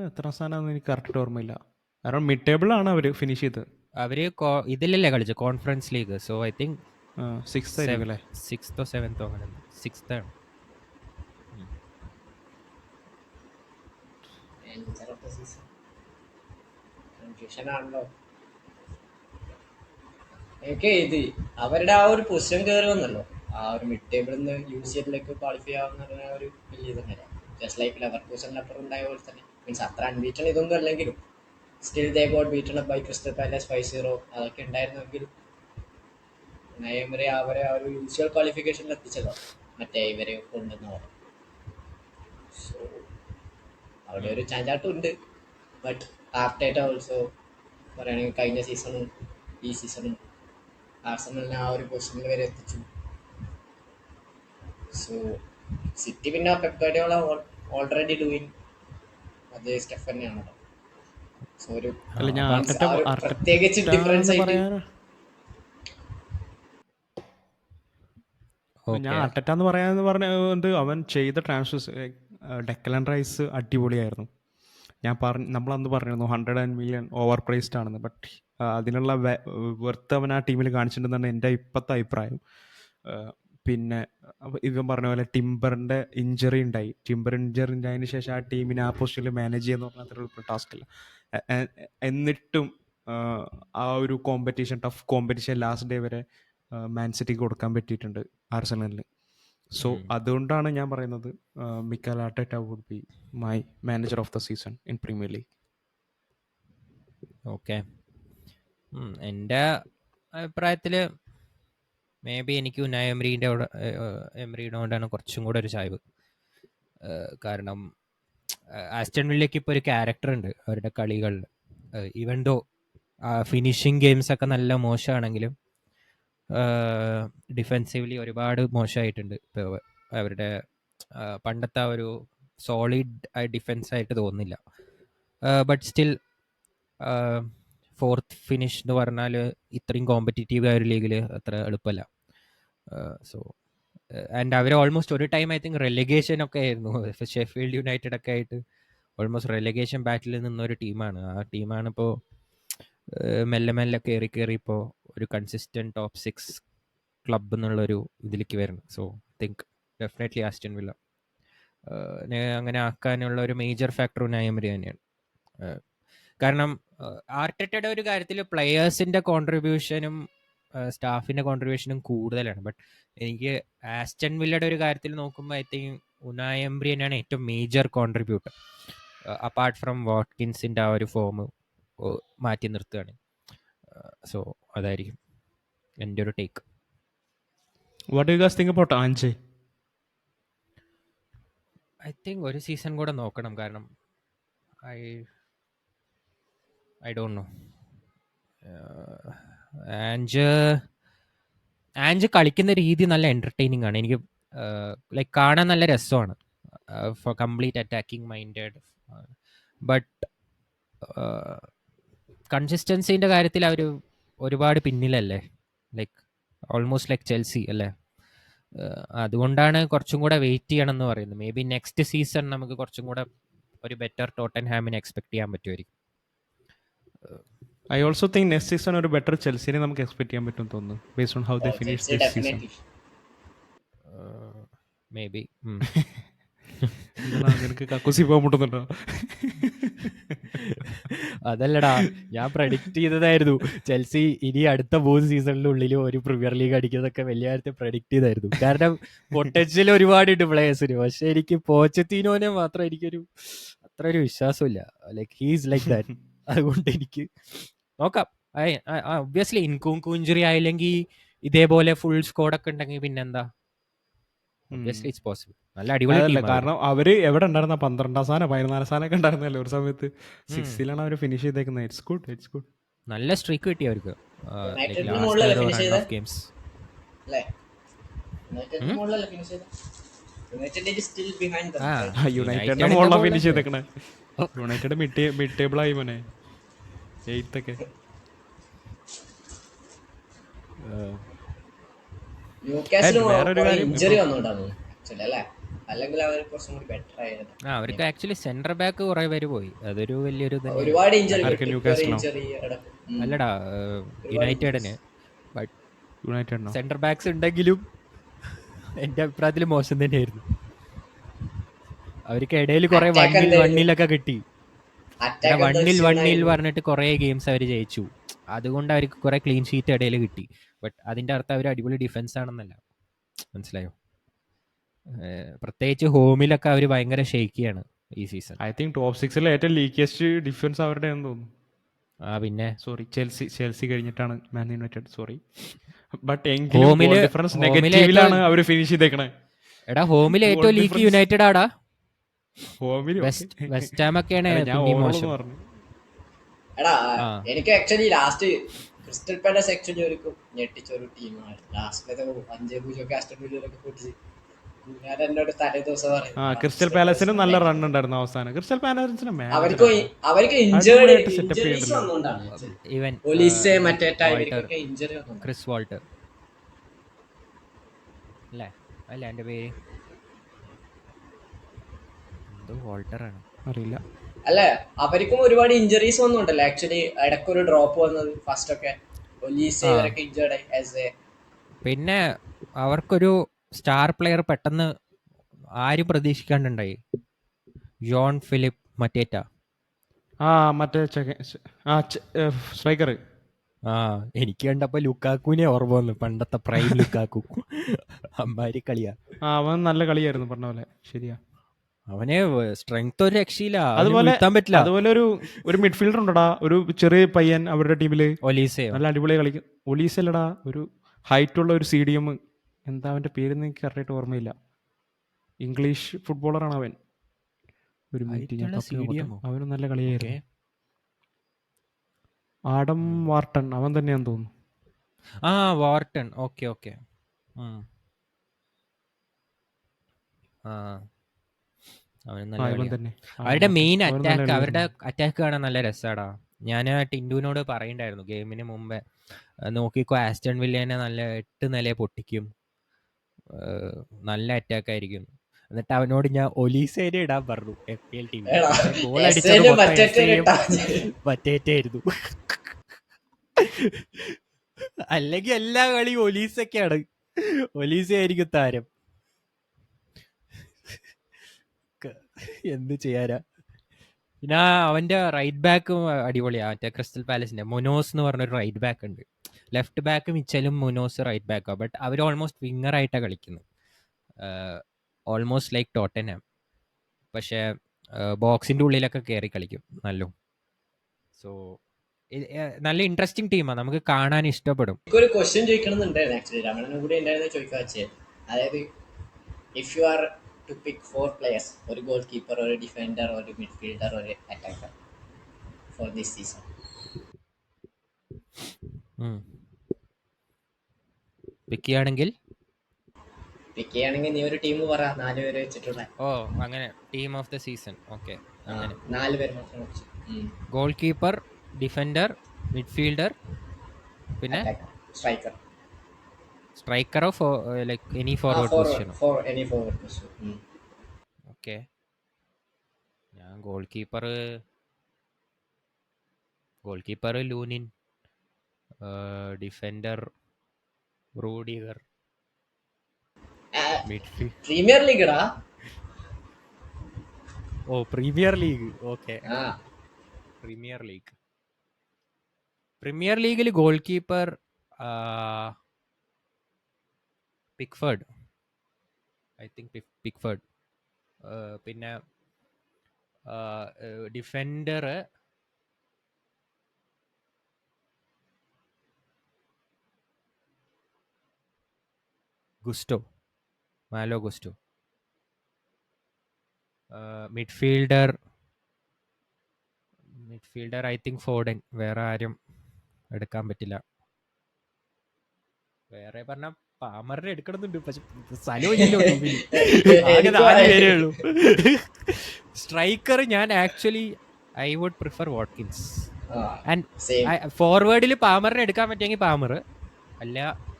എത്ര സ്ഥാനമാണെന്ന് എനിക്ക് കറക്റ്റ് ഓർമ്മയില്ല. കാരണം മിഡ് ടേബിളാണ് അവർ ഫിനിഷ് ചെയ്തത്. അവർ ഇതിലല്ലേ കളിച്ചത്, conference league. So I think 6th ആയിരിക്കും അല്ലേ, 6th or 7th അങ്ങനെ 6th ആണ്. Manager of the season confusion ആണല്ലോ. എനിക്ക് ഇത് അവരുടെ ആ ഒരു പൊസിഷൻ കയറി വന്നല്ലോ, ആ ഒരു മിഡ് ടേബിളിൽ നിന്ന് UCL-ലേക്ക് ക്വാളിഫൈ ആവുന്ന ഒരു വലിയ ഇതന്നെ. ജസ്റ്റ് ലൈക്ക് ലെവർകൂസൻ അപ്പുറം ഉണ്ടായ പോലെ തന്നെ. മീൻസ് അത്ര അൺബീറ്റൺ ഇതൊന്നും അല്ലെങ്കിലും still they got beaten up by Crystal Palace 5-0. അതൊക്കെ ഉണ്ടായിരുന്നെങ്കിൽ നയമരെ അവരെ ആ ഒരു UCL ക്വാളിഫിക്കേഷനിൽ എത്തിച്ചതോ മറ്റേ ഇവരെ കൊണ്ടുവന്ന പോലെ. സോ അവിടെ ഒരു ചാഞ്ചാട്ടം ഉണ്ട്. ബട്ട് ആർട്ടേറ്റ ഓൾസോ പറയുകയാണെങ്കിൽ കഴിഞ്ഞ സീസണും ഈ സീസണും ആർസണലിനെ ആ ഒരു പൊസിഷനിൽ വരെ എത്തിച്ചു. സോ സിറ്റി പിന്നെ പെപ് ഗാർഡിയോള ഓൾറെഡി ഡൂയിങ് അതേ സ്റ്റെഫ് തന്നെയാണല്ലോ. സോ ഒരു അല്ല ഞാൻ പ്രത്യേകിച്ച് ഡിഫറൻസ് ആയിട്ട് ഞാൻ അർട്ടറ്റ എന്ന് പറയാന്ന് പറഞ്ഞത് അവൻ ചെയ്ത ട്രാൻസ്ഫേഴ്സ്. ഡെക്ലൻ റൈസ് അടിപൊളിയായിരുന്നു. നമ്മളന്ന് പറഞ്ഞിരുന്നു 100 million ഓവർ പ്രൈസ്ഡ് ആണെന്ന്. ബട്ട് അതിനുള്ള വെർത്ത് അവൻ ആ ടീമിൽ കാണിച്ചിട്ടുണ്ടെന്നാണ് എൻ്റെ ഇപ്പോഴത്തെ അഭിപ്രായം. പിന്നെ ഇവൻ പറഞ്ഞ പോലെ ടിംബറിൻ്റെ ഇഞ്ചറി ഉണ്ടായി. ടിംബർ ഇഞ്ചറി ഉണ്ടായതിന് ശേഷം ആ ടീമിനെ ആ പൊസിഷനിൽ മാനേജ് ചെയ്യുക എന്ന് പറഞ്ഞാൽ അത്ര ടാസ്ക് അല്ല. എന്നിട്ടും ആ ഒരു ടഫ് കോമ്പറ്റീഷൻ ലാസ്റ്റ് ഡേ വരെ മാൻ സിറ്റിക്ക് കൊടുക്കാൻ പറ്റിയിട്ടുണ്ട് ആർസണലിന്. സോ അതുകൊണ്ടാണ് ഞാൻ പറയുന്നത് Mikel Arteta would be my manager of the season in Premier League. Okay, എൻ്റെ അഭിപ്രായത്തിൽ മേ ബി എനിക്ക് ഉനായ് എമറിയുടെ കൊണ്ടാണ് കുറച്ചും കൂടെ ഒരു ചായ്വ്. കാരണം ആസ്റ്റൺ വില്ലയ്ക്ക് ഇപ്പോൾ ഒരു ക്യാരക്ടർ ഉണ്ട് അവരുടെ കളികളിൽ. ഈവൻ ദോ ഫിനിഷിങ് ഗെയിംസ് ഒക്കെ നല്ല മോശമാണെങ്കിലും ഡിഫെൻസീവ്ലി ഒരുപാട് മോശമായിട്ടുണ്ട്. ഇപ്പോൾ അവരുടെ പണ്ടത്തെ ആ ഒരു സോളിഡ് ഡിഫെൻസ് ആയിട്ട് തോന്നുന്നില്ല. ബട്ട് സ്റ്റിൽ 4th ഫിനിഷ് എന്ന് പറഞ്ഞാൽ ഇത്രയും കോമ്പറ്റീറ്റീവ് ആയ ഒരു ലീഗിൽ അത്ര എളുപ്പമല്ല. സോ ആൻഡ് അവർ ഓൾമോസ്റ്റ് ഒരു ടൈം ഐ തിങ്ക് റെലിഗേഷൻ ഒക്കെ ആയിരുന്നു. ഷെഫീൽഡ് യുണൈറ്റഡ് ഒക്കെ ആയിട്ട് ഓൾമോസ്റ്റ് റെലിഗേഷൻ ബാറ്റിൽ നിന്നൊരു ടീമാണ്. ആ ടീമാണ് ഇപ്പോൾ മെല്ലെ മെല്ലെ കയറി ഇപ്പോൾ ഒരു കൺസിസ്റ്റൻറ്റ് ടോപ്പ് 6 ക്ലബ് എന്നുള്ളൊരു ഇതിലേക്ക് വരുന്നത്. So I think definitely Aston villa അങ്ങനെ ആക്കാനുള്ള ഒരു മേജർ ഫാക്ടർ ഉനായ് എമറി തന്നെയാണ്. കാരണം ആർട്ടറ്റയുടെ ഒരു കാര്യത്തിൽ പ്ലെയേഴ്സിൻ്റെ കോൺട്രിബ്യൂഷനും സ്റ്റാഫിൻ്റെ കോൺട്രിബ്യൂഷനും കൂടുതലാണ്. ബട്ട് എനിക്ക് ആസ്റ്റൺ വില്ലയുടെ ഒരു കാര്യത്തിൽ നോക്കുമ്പോൾ ഐ തിങ്ക് ഉനായ് എമറി തന്നെയാണ് ഏറ്റവും മേജർ കോൺട്രിബ്യൂട്ടർ. അപ്പാർട്ട് ഫ്രം വാട്കിൻസിൻ്റെ ആ ഒരു ഫോം മാറ്റി നിർത്തുകയാണ്. സോ അതായിരിക്കും എൻ്റെ ഒരു take. What do you guys think about Ange? I think ഒരു സീസൺ കൂടെ നോക്കണം. കാരണം ഐ ഡോണ്ട് നോ. ആഞ്ച് കളിക്കുന്ന രീതി നല്ല എൻ്റർടൈനിങ് ആണ്. എനിക്ക് ലൈക്ക് കാണാൻ നല്ല രസമാണ്. For complete attacking minded. But കൺസിസ്റ്റൻസിൻ്റെ കാര്യത്തിൽ അവർ ഒരുപാട് പിന്നിലല്ലേ. ലൈക്ക് ഓൾമോസ്റ്റ് ലൈക്ക് ചെൽസി അല്ലേ. അതുകൊണ്ടാണ് കുറച്ചും കൂടെ വെയിറ്റ് ചെയ്യണം എന്ന് പറയുന്നത്. മേ ബി നെക്സ്റ്റ് സീസൺ നമുക്ക് കുറച്ചും കൂടെ ഒരു ബെറ്റർ ടോട്ടൻഹാമിനെ എക്സ്പെക്ട് ചെയ്യാൻ പറ്റുമായിരിക്കും. I also think next season ഒരു ബെറ്റർ ചെൽസിനെ നമുക്ക് എക്സ്പെക്ട് ചെയ്യാൻ പറ്റും തോന്നുന്നു, based on how they finish this season. May be. നിനക്ക് കക്കൂസി പോകാൻ മുട്ടുന്നുണ്ടോ? അതല്ലടാ, ഞാൻ പ്രഡിക്റ്റ് ചെയ്തതായിരുന്നു ചെൽസി ഇനി അടുത്ത 3 സീസണിനുള്ളിൽ ഒരു പ്രീമിയർ ലീഗ് അടിക്കുന്നതൊക്കെ വലിയ കാര്യത്തിൽ പ്രഡിക്റ്റ് ചെയ്തായിരുന്നു. കാരണം പൊട്ടൻഷ്യൽ ഒരുപാടുണ്ട് പ്ലേയേഴ്സിന്. പക്ഷെ എനിക്ക് പോച്ചത്തീനോനെ മാത്രം എനിക്കൊരു അത്ര ഒരു വിശ്വാസമില്ല. Like he's like that. അതുകൊണ്ട് എനിക്ക് നോക്കാം. ഒബ്വിയസ്ലി ഇൻകൂങ്കു ഇഞ്ചുറി ആയില്ലെങ്കിൽ ഇതേപോലെ ഫുൾ സ്കോഡൊക്കെ ഉണ്ടെങ്കിൽ പിന്നെന്താ, ഒബ്വിയസ്ലി ഇറ്റ്സ് പോസിബിൾ. നല്ല അടിപൊളി. കാരണം അവര് എവിടെ ഉണ്ടായിരുന്ന 12ാം സ്ഥാനം 14ാം സ്ഥാനമൊക്കെ ഉണ്ടായിരുന്നല്ലോ ഒരു സമയത്ത്. 6th അവര് ഫിനിഷ് ചെയ്തേക്കുന്നത്. It's good. നല്ല സ്ട്രീക്ക് കിട്ടി അവർക്ക്. യുണൈറ്റഡിന് ലാസ്റ്റ് മുകളിലല്ലേ ഒരു ഫിനിഷ് റൺ ചെയ്തത് ഓഫ് ഗെയിംസ്. അല്ലേ? യുണൈറ്റഡിന് മുകളിലല്ലേ ഫിനിഷ് ചെയ്തത്? United is still behind dum, ആ റൈറ്റ്? യുണൈറ്റഡിന്റെ യുണൈറ്റഡിന്റെ മുകളിലാണ് ഫിനിഷ് മുകളിലല്ലേ. ചെയ്തേക്കണേ. യുണൈറ്റഡ് മിഡ് ടേബിൾ ആയി മോനെ, 8th ഒക്കെ. ന്യൂകാസിന് വേറൊരു കുറെ കാര്യം ഇഞ്ചറി ഇപ്പം വന്നുകൊണ്ടാണ് ആക്ച്വലി, അല്ലേ? അല്ലെങ്കിൽ അവർ കുറച്ചും കൂടി ബെറ്റർ ആയിരുന്നു. അവർക്ക് ആക്ച്വലി സെന്റർ ബാക്ക് കുറെ പേര് പോയി, അതൊരു വലിയൊരു തന്നെയാണ്. ഒരുപാട് ഇഞ്ചറി, ആർക്ക് ട്രിപ്പിയർ ന്യൂകാസിലോ? ഇഞ്ചറി അടക്കം. അല്ലടാ, ഒരുപാട് യുണൈറ്റഡിന്. ഇഞ്ചറീസ്. ബട്ട് യുണൈറ്റഡിനോ? സെന്റർ ബാക്സ് ഉണ്ടെങ്കിലും എൻ്റെ അഭിപ്രായത്തിൽ മോശം തന്നെയായിരുന്നു. അവർക്ക് ഇടയിൽ കുറെ അറ്റാക്ക് എന്തായിരുന്നു? വണ്ണിലൊക്കെ കിട്ടി. എടാ, അറ്റാക്ക് എന്താ വണ്ണിൽ വിഷയമായിരുന്നു? പറഞ്ഞിട്ട് കുറേ ഗെയിംസ് അവർ ജയിച്ചു. അതുകൊണ്ട് അവർക്ക് കുറെ ക്ലീൻ ഷീറ്റ് ഇടയിൽ കിട്ടി. ബട്ട് അതിൻ്റെ അർത്ഥം അവർ അടിപൊളി ഡിഫൻസ് ആണെന്നല്ല, മനസ്സിലായോ? പ്രത്യേകിച്ച് ഹോമിലൊക്കെ അവർ ഭയങ്കര ഷെയ്ക്കിയാണ് ഈ സീസൺ. ഐ തിങ്ക് ടോപ്പ് 6 ഏറ്റവും ലീക്കിയസ്റ്റ് ഡിഫൻസ് അവരുടെ എന്ന് തോന്നുന്നു. പിന്നെ സോറി, ചെൽസി കഴിഞ്ഞിട്ടാണ് മാൻ യുണൈറ്റഡ്, സോറി. ബട്ട് എങ്കിലും ഗോൾ ഹോമില് ഡിഫറൻസ് ഹോമിലെ നെഗറ്റീവിലാണ് അവർ ഫിനിഷ് ചെയ്തേക്കണേ. എടാ, ഹോമിൽ ഗോൾ ഏറ്റവും ലീക്ക് ഡിഫറൻസ് യുണൈറ്റഡ് ആടാ. ഹോമിൽ വെസ്റ്റ് ഹാം ഒക്കെയാണ് അല്ല, ഞാൻ പിന്നെയും ഓവറോൾ മോശം. എന്ന് പറഞ്ഞു. എടാ, ആ എനിക്ക് actually last crystal palace actually ഒരു ഞെട്ടിച്ച ഒരു ടീമാണ്. ലാസ്റ്റിലത്തെ 5-0 ആസ്റ്റൺ വില്ലയൊക്കെ പൊട്ടിച്ച് ഞാൻ എന്നോട് തലേ ദിവസം ക്രിസ്റ്റൽ പാലസിന് നല്ല റൺ ഉണ്ടായിരുന്നു അവസാനം. ക്രിസ്റ്റൽ പാലസിന് അവർക്ക് അടിപൊളിയായിട്ട് setup ഇഞ്ചറീസ് ചെയ്തിട്ടുണ്ടല്ലോ. വന്നുകൊണ്ടാണ്. ഈവൻ ഒലീസെ മറ്റേ വാൾട്ടർ, ഇവർക്കൊക്കെ ഇഞ്ചറി വന്നുകൊണ്ടാണ്. ക്രിസ് വാൾട്ടർ അല്ലേ? അല്ല, എൻ്റെ പേര് എന്തോ വാൾട്ടറാണ്, അറിയില്ല. അല്ല, അവർക്കും ഒരുപാട് ഇഞ്ചറീസ് വന്നുണ്ടല്ലോ ആക്ച്വലി. ഇടയ്ക്കൊരു ഡ്രോപ്പ് വന്നത് ഫസ്റ്റ് ഒക്കെ. ഒലീസെ ആ. ഇവരൊക്കെ ഇഞ്ചേർഡ് ആസ് എ. പിന്നെ അവർക്കൊരു സ്റ്റാർ പ്ലെയർ പെട്ടെന്ന് ആരും പ്രതീക്ഷിക്കാണ്ടുണ്ടായി, ജോൺ ഫിലിപ്പ് മറ്റേറ്റ. മറ്റേ സ്ട്രൈക്കർ. എനിക്ക് കണ്ടപ്പോൾ ലുക്കാക്കുവിനെ ഓർമ്മ വന്നു, പണ്ടത്തെ പ്രൈം ലുക്കാക്കു. അമ്മാരി കളിയാ. അവൻ നല്ല കളിയായിരുന്നു പറഞ്ഞ പോലെ, ശരിയാ. അവനെ സ്ട്രെങ്ത് ഒരു രക്ഷയില്ല, അതുപോലെ വീഴ്ത്താൻ പറ്റില്ല. അതുപോലെ ഒരു മിഡ്ഫീൽഡർ ഉണ്ടടാ, ഒരു ചെറിയ പയ്യൻ അവരുടെ ടീമില്, ഒലീസയോ? നല്ല അടിപൊളി കളിക്കും. ഒലീസ് അല്ലടാ, ഒരു ഹൈറ്റ് ഉള്ള ഒരു CDM. എന്താ അവന്റെ പേരെന്ന് എനിക്ക് കറക്റ്റായിട്ട് ഓർമ്മയില്ല. ഇംഗ്ലീഷ് ഫുട്ബോളറാണ് അവൻ. ഒരു മിനിറ്റ് ഞാൻ ഹൈറ്റുള്ള തപ്പി നോക്കട്ടെ. CDM-ഓ? അവനും നല്ല കളിയായിരുന്നു. ഓക്കേ. ആഡം വാർട്ടൺ അവൻ തന്നെയാന്ന് തോന്നുന്നു. വാർട്ടൺ. ഓക്കെ. അവന് നല്ല ഇവൻ കളിയാ. തന്നെ. അവരുടെ മെയിൻ അവനും നല്ല അറ്റാക്ക്, അവരുടെ കളിയായിരുന്നു. അറ്റാക്ക് കാണാൻ നല്ല രസമാടാ. ഞാൻ ടിൻഡുവിനോട് പറയണ്ടായിരുന്നു ഗെയിമിന് മുമ്പേ, നോക്കിക്കോ ആസ്റ്റൺ വില്ലേനെ നല്ല 8 നില പൊട്ടിക്കും, നല്ല അറ്റാക്ക് ആയിരിക്കും. എന്നിട്ട് അവനോട് ഞാൻ ഒലീസേനെ ഇടാൻ പറഞ്ഞു FPL ടീമിൽ. എടാ, ഗോൾ അടിച്ചത് എസ്സേനെ മൊത്തം മറ്റേറ്റം ഇട്ടാ മറ്റേറ്റായിരുന്നു. അല്ലെങ്കിൽ എല്ലാ കളിയും ഒലീസൊക്കെയാണ്, ഒലീസ ആയിരിക്കും താരം. എന്ത് ചെയ്യാനാ. പിന്നെ അവന്റെ റൈറ്റ് ബാക്കും അടിപൊളിയാ, മറ്റേ ക്രിസ്റ്റൽ പാലസിന്റെ മൊനോസ് എന്ന് പറഞ്ഞൊരു റൈറ്റ് ബാക്ക് ഉണ്ട്. ലെഫ്റ്റ് ബാക്ക് മിച്ചലും മൊനോസ് റൈറ്റ് ബാക്കാണ്. ബട്ട് അവർ ഓൾമോസ്റ്റ് വിങ്ങർ ആയിട്ടാണ് കളിക്കുന്നത്, ഓൾമോസ്റ്റ് ലൈക്ക് ടോട്ടൻഹാം. പക്ഷേ ബോക്സിന്റെ ഉള്ളിലൊക്കെ കയറി കളിക്കും നല്ലോ. സോ നല്ല ഇൻട്രസ്റ്റിംഗ് ടീമാണ്, നമുക്ക് കാണാൻ ഇഷ്ടപ്പെടും. എനിക്കൊരു ക്വസ്റ്റ്യൻ ചോദിക്കണമെന്നുണ്ടായിരുന്നു ആക്ച്വലി, രമണനും കൂടി ഉണ്ടായിരുന്നു ചോദിക്കാൻ വെച്ചേ. അതായത്, if you are to pick 4 players, ഒരു ഗോൾ കീപ്പർ, ഒരു ഡിഫൻഡർ, ഒരു മിഡ്ഫീൽഡർ, ഒരു attacker for this season, pick ചെയ്യുകയാണെങ്കിൽ പിക്ക് ചെയ്യുകയാണെങ്കിൽ നീ ഒരു ടീം പറ, 4 പേര് വെച്ചിട്ടുള്ള. അങ്ങനെ team of the season. Okay, അങ്ങനെ 4 പേര് മാത്രം വെച്ച്. ഗോൾ കീപ്പർ, ഡിഫൻഡർ, മിഡ്ഫീൽഡർ, പിന്നെ സ്ട്രൈക്കർ. സ്ട്രൈക്കറോ ലൈക്ക് എനി ഫോർവേഡ് പൊസിഷനോ? For any forward position. Okay, ഞാൻ goalkeeper Lunin, defender Rudiger, midfield. Premier League ഇടാ. Premier League. ഓക്കെ, പ്രീമിയർ ലീഗിൽ goalkeeper Pickford, I think Pickford. പിന്നെ defender Malo Gusto. Midfielder I think Foden. വേറെ ആരും എടുക്കാൻ പറ്റില്ല. വേറെ പറഞ്ഞ പാമറിനെ എടുക്കണമെന്നുണ്ട്, പക്ഷെ സ്ഥലമില്ലല്ലോ ടീമിൽ. ആകെ 4 പേരേ ഉള്ളൂ. സ്ട്രൈക്കർ ഞാൻ actually I would prefer Watkins. And ഫോർവേഡിൽ പാമറിനെ എടുക്കാൻ പറ്റുമെങ്കിൽ പാമർ, അല്ല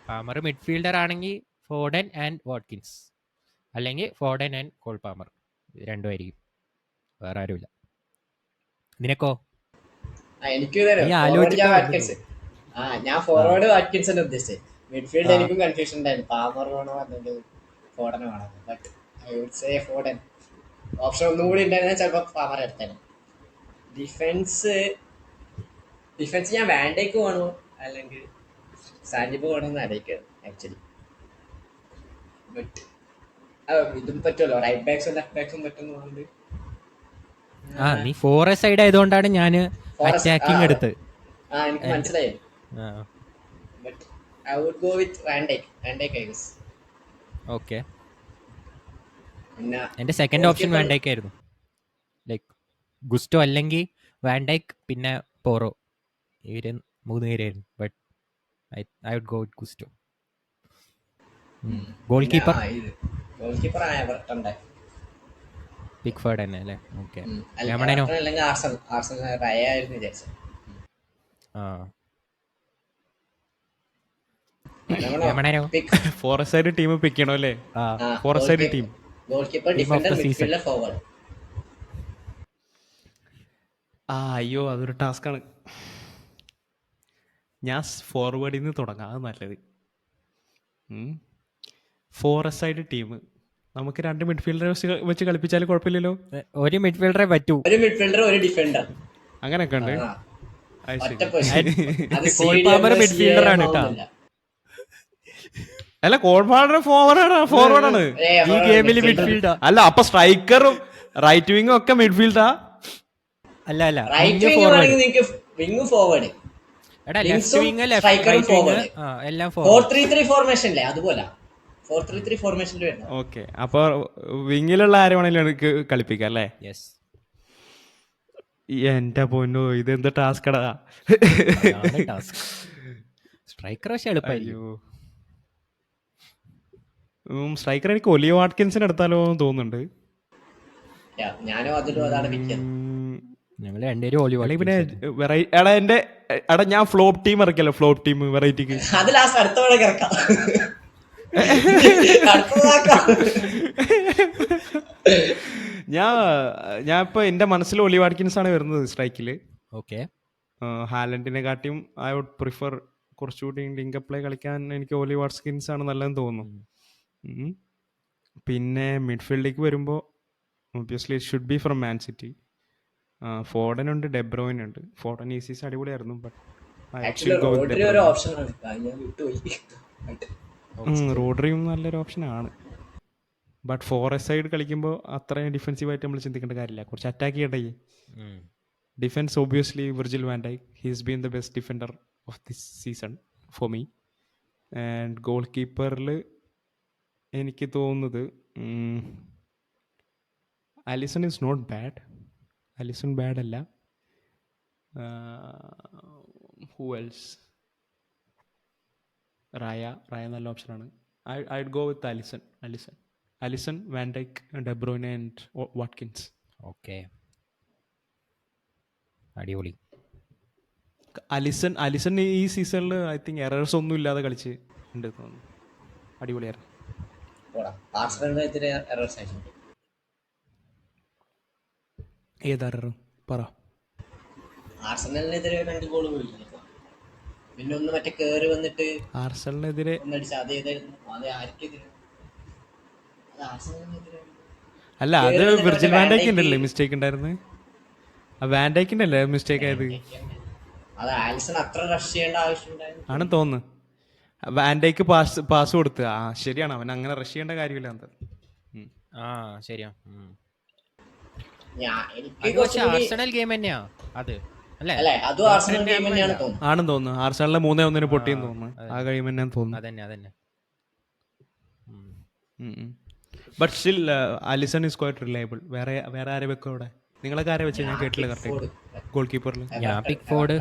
പാമർ മിഡ്ഫീൽഡർ ആണെങ്കിൽ ഫോഡൻ ആൻഡ് വാട്കിൻസ്, അല്ലെങ്കിൽ ഫോഡൻ ആൻഡ് കോൾ പാമർ. ഇത് രണ്ടുമായിരിക്കും, വേറെ ആരുമില്ല. നിനക്കോ? എനിക്ക് നീ ആലോചിച്ചിട്ടാ വാറ്റ്കിൻസ്. ഞാൻ ഫോർവേഡ് വാറ്റ്കിൻസിനെ ഉദ്ദേശിച്ചത്. മിഡ്ഫീൽഡ് എനിക്കും കൺഫ്യൂഷൻ ഉണ്ടായിരുന്നു, പാമർ വേണോ അല്ലെങ്കിൽ ഫോഡൻ വേണോ. But I would say Foden. Option ഒന്നും കൂടി ഉണ്ടായിരുന്ന ചിലപ്പോൾ പാമർ എടുത്തേനെ. ഡിഫൻസ് ഞാൻ വാൻഡേക്ക് വേണോ അല്ലെങ്കിൽ സാൻഡിബ് വേണമെന്ന് ആലോചിക്കുകയാണ് ആക്ച്വലി. ബട്ട് ഇതും പറ്റുമല്ലോ, റൈറ്റ് ബാക്സും ലെഫ്റ്റ് ബാക്സും പറ്റുന്നതുകൊണ്ട്. നീ ഫോറസ്റ്റ് സൈഡ് ആയതുകൊണ്ടാണ് ഞാൻ അറ്റാക്കിംഗ് എടുത്തത്. എനിക്ക് മനസ്സിലായി. But I would go with Van Dijk I guess. Okay, പിന്നെ എൻ്റെ സെക്കൻഡ് ഓപ്ഷൻ വാൻഡൈക്ക് ആയിരുന്നു. ലൈക്ക് ഗുസ്റ്റോ അല്ലെങ്കിൽ വാൻഡൈക്ക് പിന്നെ പോറോ, ഇവര് 3 പേരായിരുന്നു. But I would go with Gusto. Goalkeeper Pickford തന്നെ അല്ലേ? ഓക്കെ. യമണനോ? യമണനോ? ഫോറസ്റ്റ് സൈഡ് ടീം പിക്ക് ചെയ്യണം അല്ലേ? Forest side team. അയ്യോ അതൊരു ടാസ്ക്കാണ്. ഞാൻ ഫോർവേഡിൽ നിന്ന് തുടങ്ങാം, അത് നല്ലത്. ഫോറസ്റ്റ് സൈഡ് ടീം നമുക്ക് 2 മിഡ്ഫീൽഡറെ വെച്ച് കളിപ്പിച്ചാലും കുഴപ്പമില്ലല്ലോ. ഒരു മിഡ്ഫീൽഡറെ പറ്റൂ, ഒരു മിഡ്ഫീൽഡർ ഒരു ഡിഫൻഡർ, അങ്ങനെയൊക്കെ ഉണ്ട്. മിഡ്ഫീൽഡർ ആണ് കേട്ടോ. അല്ല, കോൾപാടർ ഫോർവേഡാണ് ഈ ഗെയിമിൽ മിഡ്ഫീൽഡാ. അല്ല, അപ്പൊ സ്ട്രൈക്കറും റൈറ്റ് വിങ്ങും ഒക്കെ മിഡ്ഫീൽഡാ? അല്ല അല്ല, വിങ് ഫോർവേഡ്. എടാ left wing left right wing എല്ലാം 4-3-3 ഫോർമേഷനിലെ അതുപോലെ 4-3-3 ഫോർമേഷനിൽ വരുന്നത്. ഓക്കെ, അപ്പൊ വിങ്ങിലുള്ള ആരെ വേണേലും എനിക്ക് കളിപ്പിക്കാം അല്ലേ? യെസ്. എന്റെ പൊന്നോ, ഇതെന്ത് ടാസ്കടാ. സ്ട്രൈക്കർ പക്ഷെ എളുപ്പമായിരിക്കും. സ്ട്രൈക്കർ എനിക്ക് ഒലിയോ വാട്കിൻസിന് എടുത്താലോ എന്ന് തോന്നുന്നുണ്ട്. ഞാനും അതിലും അതാണ് പിക്കുന്നത്. ഞങ്ങൾ രണ്ടുപേരും ഒലിയോ. പിന്നെ എടാ ഞാൻ ഫ്ലോപ്പ് ടീം ഇറക്കിയല്ലോ, ഫ്ലോപ്പ് ടീം വെറൈറ്റിക്ക്. അത് ലാസ്റ്റ് അടുത്തോടെ ഇറക്കാം. ഞാൻ ഇപ്പൊ എന്റെ മനസ്സിൽ ഒലി വാട്കിൻസ് ആണ് വരുന്നത് സ്ട്രൈക്കില്. ഓക്കെ. ഹാലൻഡിനെ കാട്ടിയും ഐ വുഡ് പ്രിഫർ കുറച്ചുകൂടി ലിങ്ക് പ്ലേ കളിക്കാൻ എനിക്ക് ഒലി വാട്കിൻസ് ആണ് നല്ലതെന്ന് തോന്നുന്നു. പിന്നെ മിഡ്ഫീൽഡിലേക്ക് വരുമ്പോൾ obviously it should be from Man City. Foden ഉണ്ട്, ഡെബ്രോയിൻ ഉണ്ട്. ഫോർഡൻ ഈ സീസൺ അടിപൊളിയായിരുന്നു. ബട്ട് റോഡ്രിയും നല്ലൊരു ഓപ്ഷനാണ്. ബട്ട് ഫോറസ്റ്റ് സൈഡ് കളിക്കുമ്പോൾ അത്രയും ഡിഫെൻസീവായിട്ട് നമ്മൾ ചിന്തിക്കേണ്ട കാര്യമില്ല, കുറച്ച് അറ്റാക്ക് ചെയ്യട്ടെ. Defence obviously Virgil van Dijk, he's been the best defender of this season for me. And goal കീപ്പറിൽ എനിക്ക് തോന്നുന്നത് Alisson is not bad. Alisson ബാഡ് അല്ല. Who else? റായ നല്ല ഓപ്ഷനാണ്. I go with Alisson, van Dijk, De Bruyne and Watkins. Okay, അടിപൊളി. Alisson ഈ സീസണിൽ ഐ തിങ്ക് എറേഴ്സ് ഒന്നും ഇല്ലാതെ കളിച്ച് ഉണ്ട് തോന്നുന്നു. അടിപൊളിയായിരുന്നു. ഏതാ പറ? ആർസണലിനെതിരെ 2 ഗോൾ പോയില്ല. പിന്നെ ഒന്ന് മറ്റേ കേറി വന്നിട്ട് ആർസണലിനെതിരെ അല്ല, അത് വിർജിൽ വാൻ ഡൈക്കിന്റെ അല്ലേ മിസ്റ്റേക്ക് ഉണ്ടായിരുന്നു? വാൻഡൈക്കിന്റെ അല്ലേ മിസ്റ്റേക്ക് ആയത്? ആണെന്ന് തോന്നുന്നു. വാൻഡൈക്ക് പാസ് കൊടുത്ത്. ശരിയാണ്, അവൻ അങ്ങനെ റഷ് ചെയ്യേണ്ട കാര്യമില്ല. എന്താ ശരിയാ. ആർസണൽ ഗെയിം തന്നെയാ അത്, ആണെന്ന് തോന്നുന്നു. ആർസണലിലെ 3-1 പൊട്ടിയെന്ന് തോന്നുന്നു. ആ ഗെയിം തന്നെയാന്ന് തോന്നുന്നു. അതന്നെ. But still Allison is quite reliable. വേറെ ആരെ വെക്കും അവിടെ? നിങ്ങളൊക്കെ ആരെ വെച്ച്? ഞാൻ കേട്ടില്ല കറക്റ്റ്. ഗോൾ കീപ്പറിൽ പിക്ഫോർഡ്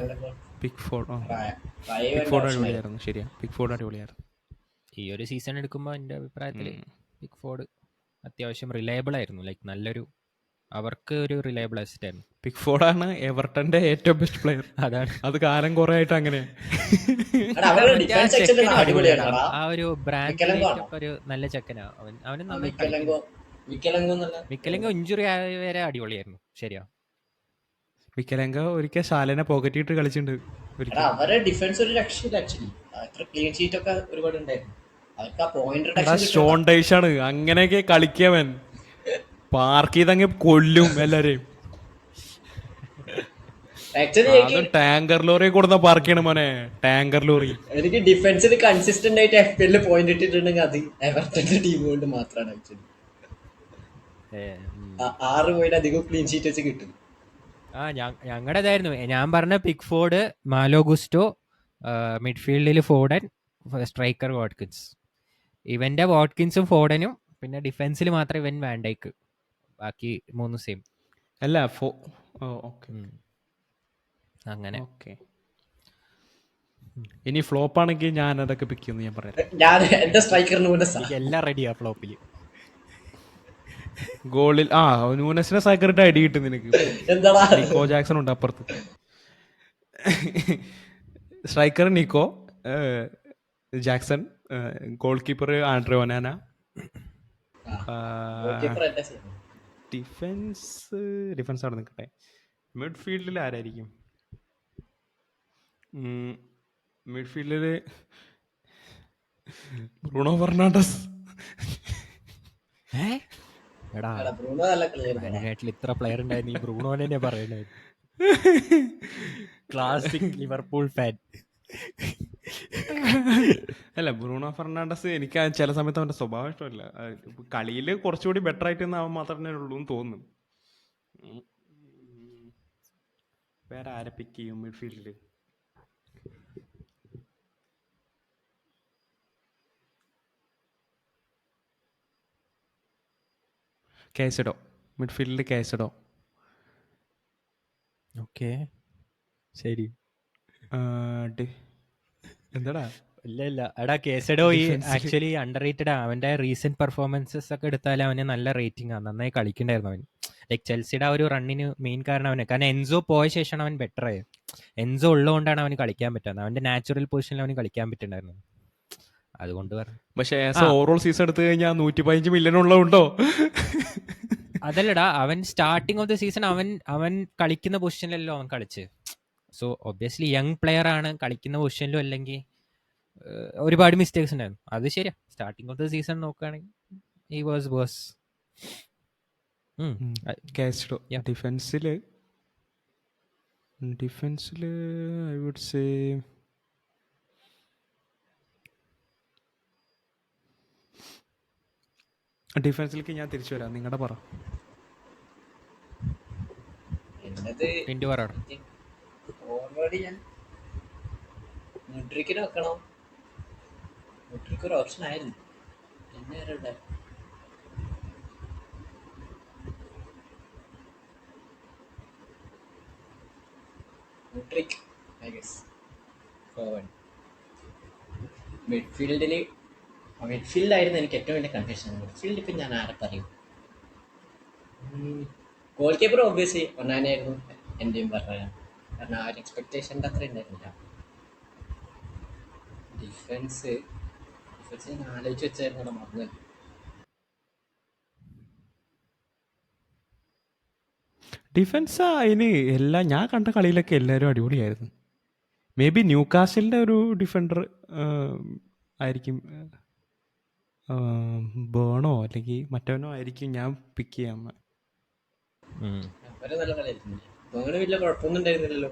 അടിപൊളിയായിരുന്നു. ശരിയാ, പിക്ഫോർഡ് അടിപൊളിയായിരുന്നു. ഈ ഒരു സീസൺ എടുക്കുമ്പോൾ എൻ്റെ അഭിപ്രായത്തിൽ ഉം. പിക്ഫോർഡ് അത്യാവശ്യം റിലയബിൾ ആയിരുന്നു. ലൈക്ക് നല്ലൊരു അവർക്ക് ഒരു റിലയബിൾ അസിസ്റ്റ് ആയിരുന്നു. പിക്ഫോർഡാണ് എവർട്ടന്റെ ഏറ്റവും ബെസ്റ്റ് പ്ലെയർ. അതാണ് അത് കാലം കുറെ ആയിട്ട് അങ്ങനെ. എടാ, അവരുടെ മറ്റേ ആ ഡിഫൻസ് സെക്ഷൻ ചെക്കനും അടിപൊളിയാണ്. അടിപൊളിയാണ്. എടാ, ആ ഒരു ബ്രാൻഡ് മിക്കലങ്കോ ആണോ? ഒക്കെ ഒരു നല്ല ചെക്കനാ അവന് നന്നായി മിക്കലങ്കോ എന്നുള്ള മിക്കലെങ്കിൽ ഇഞ്ചുറി ആയ വരെ അടിപൊളിയായിരുന്നു. ശരിയാ. വിക്കലങ്ക ഒരിക്കൽ ശാലനെ പോക്കറ്റിട്ട് കളിച്ചിട്ടുണ്ട് എടാ, ഒരിക്കൽ. അവരുടെ ഡിഫൻസ് ഒരു രക്ഷയില്ല ആക്ച്വലി. അത്ര ക്ലീൻ ഷീറ്റ് ഒക്കെ ഒരുപാട് ഉണ്ടായിരുന്നു. അവർക്ക് ആ പോയിന്റ് എടാ റിഡക്ഷൻ ഷോൺ ഡൈഷാണ് അങ്ങനെയൊക്കെ കളിക്കവൻ. പാർക്ക് ചെയ്തങ്ങ് കൊല്ലും എല്ലാരെയും. ആക്ച്വലി അതും ടാങ്കർ ലോറി കൊടുന്ന പാർക്ക് ചെയ്യണം മോനെ, ടാങ്കർ ലോറി. എനിക്ക് ഡിഫൻസിൽ കൺസിസ്റ്റന്റ് ആയിട്ട് FPL പോയിന്റ് ഇട്ടിട്ടുണ്ടെങ്കിൽ അത് എവർട്ടന്റെ ടീം കൊണ്ട് മാത്രമാണ് ആക്ച്വലി. 6 പോയിന്റ് അധികം ക്ലീൻ ഷീറ്റ് വെച്ച് കിട്ടും. ആ ഞങ്ങളുടെ ഇതായിരുന്നു ഞാൻ പറഞ്ഞ പിക്ഫോർഡ്, മാലോ ഗുസ്റ്റോ, മിഡ്ഫീൽഡിൽ ഫോഡൻ, സ്ട്രൈക്കർ വാട്കിൻസ്. ഇവന്റെ വാട്കിൻസും ഫോഡനും, പിന്നെ ഡിഫൻസിൽ മാത്രം ഇവൻ വാൻഡൈക്ക്, ബാക്കി 3 സെയിം. അല്ല അങ്ങനെ ഓക്കെ. ഇനി ഫ്ലോപ്പ് ആണെങ്കിൽ ഞാൻ അതൊക്കെ പിക്ക് ചെയ്യുന്നു, ഞാൻ പറയാം. ഞാൻ എന്റെ സ്ട്രൈക്കറിന് മുന്നേ എനിക്ക് എല്ലാം റെഡിയാ ഫ്ലോപ്പിൽ. ഗോളിൽ നൂനസിനെ സൈക്കറിട്ട് അടി കിട്ടും നിനക്ക്. എന്താടാ നിക്കോ ജാക്സൺ ഉണ്ട് അപ്പുറത്ത്. സ്ട്രൈക്കർ നിക്കോ ജാക്സൺ, ഗോൾ കീപ്പർ ആൻഡ്രെ ഒനാന, ഡിഫൻസ് അവിടെ നിൽക്കട്ടെ. മിഡ്ഫീൽഡിൽ ആരായിരിക്കും? മിഡ്ഫീൽഡില് ബ്രൂണോ ഫെർണാണ്ടസ്. എടാ ബ്രൂണോ നല്ല കളിയായിരുന്നു. മാനാട്ടിൽ ഇത്ര പ്ലെയർ ഉണ്ടായിരുന്നു, ഈ ബ്രൂണോനെ തന്നെ പറയണ്ടായിരുന്നു. Classic Liverpool fan. അല്ല, ബ്രൂണോ ഫെർണാണ്ടസ് എനിക്ക് ചില സമയത്ത് അവന്റെ സ്വഭാവം ഇഷ്ടമല്ല. കളിയിൽ കുറച്ചുകൂടി ബെറ്റർ ആയിട്ട് അവൻ മാത്രമേ ഉള്ളൂ എന്ന് തോന്നുന്നു. വേറെ ആരെ പിക്ക് ചെയ്യും മിഡ്ഫീൽഡില്? കേസഡോ, മിഡ്ഫീൽഡിൽ കേസഡോ. ഓക്കെ ശരി. എന്താടാ? ഇല്ല എടാ, കേസഡോ ഈ ആക്ച്വലി അണ്ടർ റേറ്റഡ്. അവന്റെ റീസെന്റ് പെർഫോമൻസസ് ഒക്കെ എടുത്താൽ അവന് നല്ല റേറ്റിംഗ് ആണ്, നന്നായി കളിക്കണ്ടായിരുന്നു അവൻ. ലൈക്ക് ചെൽസിയുടെ ആ ഒരു റണ്ണിന് മെയിൻ കാരണം അവന്. കാരണം എൻസോ പോയ ശേഷമാണ് അവൻ ബെറ്റർ ആയത്. എൻസോ ഉള്ളതുകൊണ്ടാണ് അവന് കളിക്കാൻ പറ്റുന്നത്. അവന്റെ നാച്ചുറൽ പൊസിഷനിൽ അവന് കളിക്കാൻ പറ്റുന്നുണ്ടായിരുന്നു, അതുകൊണ്ട് പറഞ്ഞു. പക്ഷേ ഓവറോൾ സീസൺ എടുത്തു കഴിഞ്ഞാൽ 115 മില്യൺ ഉള്ളതുണ്ടോ? അതല്ലടാ, അവൻ സ്റ്റാർട്ടിങ് ഓഫ് ദ സീസൺ അവൻ കളിക്കുന്ന പൊസിഷനിലല്ലോ അവൻ കളിച്ച്. സോ ഒബ്വിയസ്ലി യങ് പ്ലെയർ ആണ്, കളിക്കുന്ന പൊസിഷനിലും അല്ലെങ്കിൽ ഒരുപാട് മിസ്റ്റേക്സ് ഉണ്ടായിരുന്നു. അത് ശരിയാ. സ്റ്റാർട്ടിങ് ഓഫ് ദ സീസൺ നോക്കുകയാണെങ്കിൽ ഹി വാസ് വേഴ്സ്. കാസ്റ്റോ. ഡിഫൻസില് ഐ വുഡ് സേ ഡിഫൻസിലേക്ക് ഞാൻ തിരിച്ചു വരാം, നിങ്ങളുടെ പറ. പിന്റു പറയണം. ഓൾറെഡി ഞാൻ മുഡ്രിക്കിനെ വെക്കണം. മുഡ്രിക്ക് ഒരു ഓപ്ഷൻ ആയിരുന്നു. പിന്നെ ആരുണ്ട്? Mudryk I guess. ഫോർവേഡ്. മിഡ്ഫീൽഡായിരുന്നു എനിക്ക് ഏറ്റവും വലിയ കൺഫ്യൂഷൻ. മിഡ്ഫീൽഡ് ഇപ്പം ഞാൻ ആരെ പറയും? ഗോൾ കീപ്പർ ഒബ്വിയസ്ലി ഒന്നാനായിരുന്നു എൻ്റെയും പറഞ്ഞത്. കാരണം ആ ഒരു എക്സ്പെക്ടേഷൻ്റെ അത്ര ഉണ്ടായിരുന്നില്ല. ഡിഫൻസ് ഞാൻ ആലോചിച്ച് വെച്ചായിരുന്നു മറന്നു. ഡിഫൻസ് അതിന് എല്ലാം ഞാൻ കണ്ട കളിയിലൊക്കെ എല്ലാവരും അടിപൊളിയായിരുന്നു. മേ ബി ന്യൂ കാസിലിൻ്റെ ഒരു ഡിഫൻഡർ ആയിരിക്കും, ബേണോ അല്ലെങ്കിൽ മറ്റവനോ ആയിരിക്കും ഞാൻ പിക്ക് ചെയ്യാൻ. അവരെ നല്ല കളിയായിരുന്നു. അങ്ങനെ വലിയ കുഴപ്പമൊന്നും ഉണ്ടായിരുന്നില്ലല്ലോ.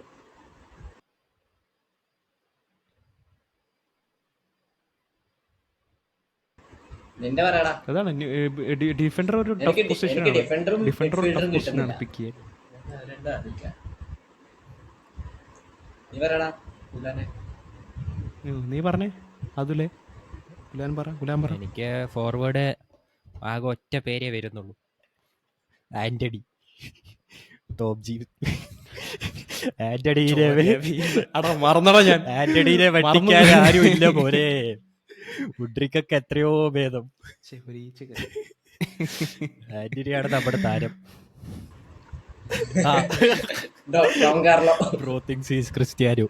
നിന്റെ പറയടാ. അതാണ് ഡിഫൻഡർ ഒരു ടഫ് പൊസിഷനാണ്. ഡിഫൻഡറും ഡിഫൻഡർ ഒരു ടഫ് പൊസിഷനാണ് കിട്ടുന്നില്ല. പിക്ക് ചെയ്യാൻ. നീ പറയടാ ഗുലാനെ. നീ പറഞ്ഞേ അതുലേ. ഗുലാൻ പറ. എനിക്ക് ഫോർവേഡ് ആകെ ഒറ്റ പേരേ വരുന്നുള്ളൂ, ആന്റണി. Top G. ആന്റണീനെ മറന്നടാ ഞാൻ. ആന്റണീനെ വെട്ടിക്കാൻ ആരും ഇല്ല പോലെ. ഉഡ്രിക്കൊക്കെ എത്രയോ ഭേദം. ചെവരീച്ചകൾ. ആന്റണിയാണ് നമ്മുടെ താരം. Don Carlo. Bro things is Cristiano.